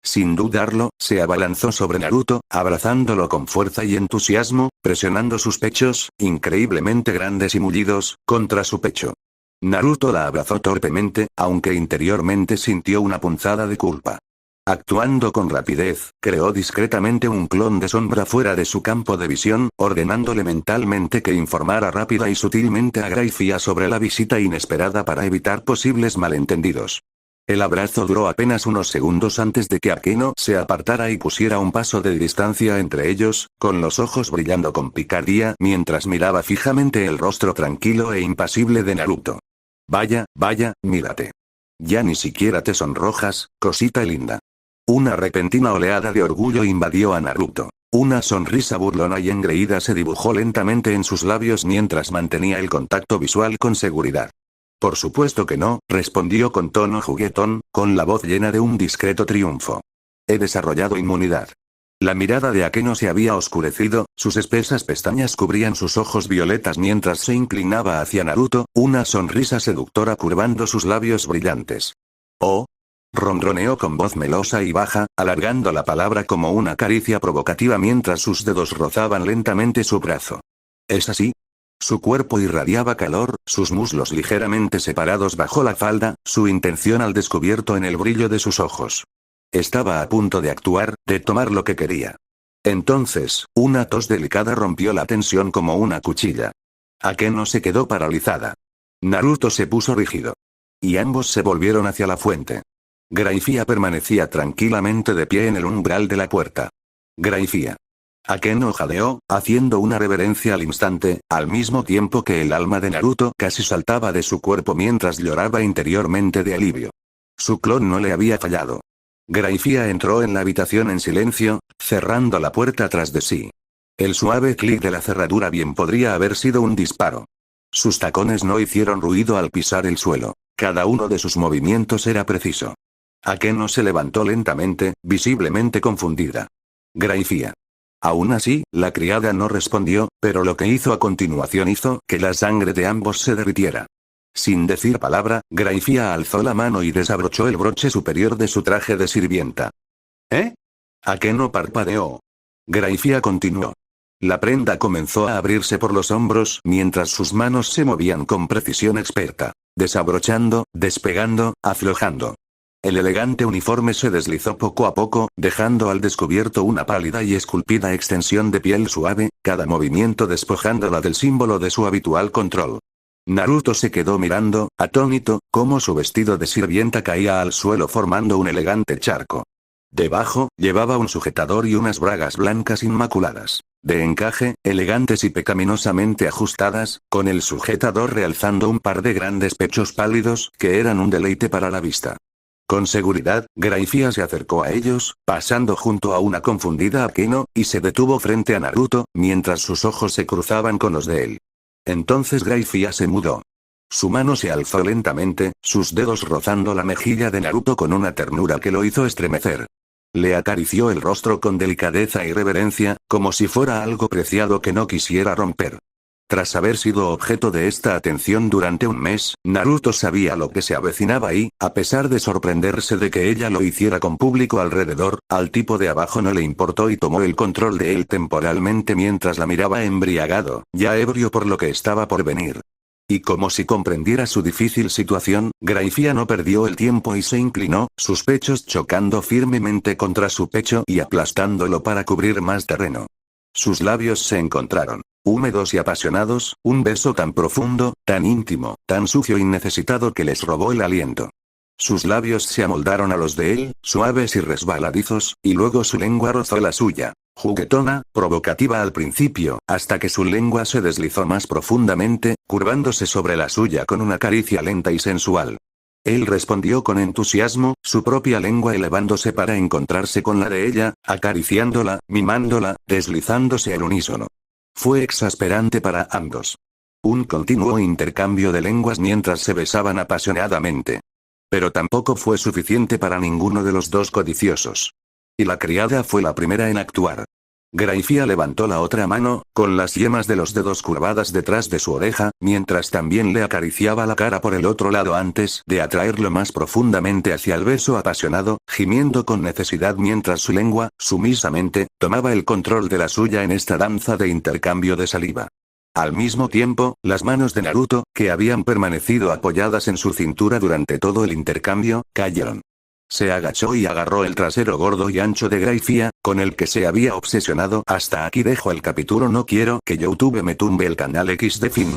Sin dudarlo, se abalanzó sobre Naruto, abrazándolo con fuerza y entusiasmo, presionando sus pechos, increíblemente grandes y mullidos, contra su pecho. Naruto la abrazó torpemente, aunque interiormente sintió una punzada de culpa. Actuando con rapidez, creó discretamente un clon de sombra fuera de su campo de visión, ordenándole mentalmente que informara rápida y sutilmente a Graifia sobre la visita inesperada para evitar posibles malentendidos. El abrazo duró apenas unos segundos antes de que Akeno se apartara y pusiera un paso de distancia entre ellos, con los ojos brillando con picardía mientras miraba fijamente el rostro tranquilo e impasible de Naruto. Vaya, vaya, mírate. Ya ni siquiera te sonrojas, cosita linda. Una repentina oleada de orgullo invadió a Naruto. Una sonrisa burlona y engreída se dibujó lentamente en sus labios mientras mantenía el contacto visual con seguridad. Por supuesto que no, respondió con tono juguetón, con la voz llena de un discreto triunfo. He desarrollado inmunidad. La mirada de Akeno se había oscurecido, sus espesas pestañas cubrían sus ojos violetas mientras se inclinaba hacia Naruto, una sonrisa seductora curvando sus labios brillantes. Oh. Ronroneó con voz melosa y baja, alargando la palabra como una caricia provocativa mientras sus dedos rozaban lentamente su brazo. ¿Es así? Su cuerpo irradiaba calor, sus muslos ligeramente separados bajo la falda, su intención al descubierto en el brillo de sus ojos. Estaba a punto de actuar, de tomar lo que quería. Entonces, una tos delicada rompió la tensión como una cuchilla. Akeno se quedó paralizada. Naruto se puso rígido. Y ambos se volvieron hacia la fuente. Graifia permanecía tranquilamente de pie en el umbral de la puerta. Graifia. Akeno jadeó, haciendo una reverencia al instante, al mismo tiempo que el alma de Naruto casi saltaba de su cuerpo mientras lloraba interiormente de alivio. Su clon no le había fallado. Graifia entró en la habitación en silencio, cerrando la puerta tras de sí. El suave clic de la cerradura bien podría haber sido un disparo. Sus tacones no hicieron ruido al pisar el suelo. Cada uno de sus movimientos era preciso. Akeno se levantó lentamente, visiblemente confundida. Graifia. Aún así, la criada no respondió, pero lo que hizo a continuación hizo que la sangre de ambos se derritiera. Sin decir palabra, Graifia alzó la mano y desabrochó el broche superior de su traje de sirvienta. ¿Eh? Akeno parpadeó. Graifia continuó. La prenda comenzó a abrirse por los hombros mientras sus manos se movían con precisión experta, desabrochando, despegando, aflojando. El elegante uniforme se deslizó poco a poco, dejando al descubierto una pálida y esculpida extensión de piel suave, cada movimiento despojándola del símbolo de su habitual control. Naruto se quedó mirando, atónito, cómo su vestido de sirvienta caía al suelo formando un elegante charco. Debajo, llevaba un sujetador y unas bragas blancas inmaculadas, de encaje, elegantes y pecaminosamente ajustadas, con el sujetador realzando un par de grandes pechos pálidos, que eran un deleite para la vista. Con seguridad, Graifia se acercó a ellos, pasando junto a una confundida Akeno, y se detuvo frente a Naruto, mientras sus ojos se cruzaban con los de él. Entonces Graifia se mudó. Su mano se alzó lentamente, sus dedos rozando la mejilla de Naruto con una ternura que lo hizo estremecer. Le acarició el rostro con delicadeza y reverencia, como si fuera algo preciado que no quisiera romper. Tras haber sido objeto de esta atención durante un mes, Naruto sabía lo que se avecinaba y, a pesar de sorprenderse de que ella lo hiciera con público alrededor, al tipo de abajo no le importó y tomó el control de él temporalmente mientras la miraba embriagado, ya ebrio por lo que estaba por venir. Y como si comprendiera su difícil situación, Graifia no perdió el tiempo y se inclinó, sus pechos chocando firmemente contra su pecho y aplastándolo para cubrir más terreno. Sus labios se encontraron. Húmedos y apasionados, un beso tan profundo, tan íntimo, tan sucio y necesitado que les robó el aliento. Sus labios se amoldaron a los de él, suaves y resbaladizos, y luego su lengua rozó la suya. Juguetona, provocativa al principio, hasta que su lengua se deslizó más profundamente, curvándose sobre la suya con una caricia lenta y sensual. Él respondió con entusiasmo, su propia lengua elevándose para encontrarse con la de ella, acariciándola, mimándola, deslizándose al unísono. Fue exasperante para ambos. Un continuo intercambio de lenguas mientras se besaban apasionadamente. Pero tampoco fue suficiente para ninguno de los dos codiciosos. Y la criada fue la primera en actuar. Graifia levantó la otra mano, con las yemas de los dedos curvadas detrás de su oreja, mientras también le acariciaba la cara por el otro lado antes de atraerlo más profundamente hacia el beso apasionado, gimiendo con necesidad mientras su lengua, sumisamente, tomaba el control de la suya en esta danza de intercambio de saliva. Al mismo tiempo, las manos de Naruto, que habían permanecido apoyadas en su cintura durante todo el intercambio, cayeron. Se agachó y agarró el trasero gordo y ancho de Graifia, con el que se había obsesionado. Hasta aquí dejo el capítulo. No quiero que YouTube me tumbe el canal. XD fin.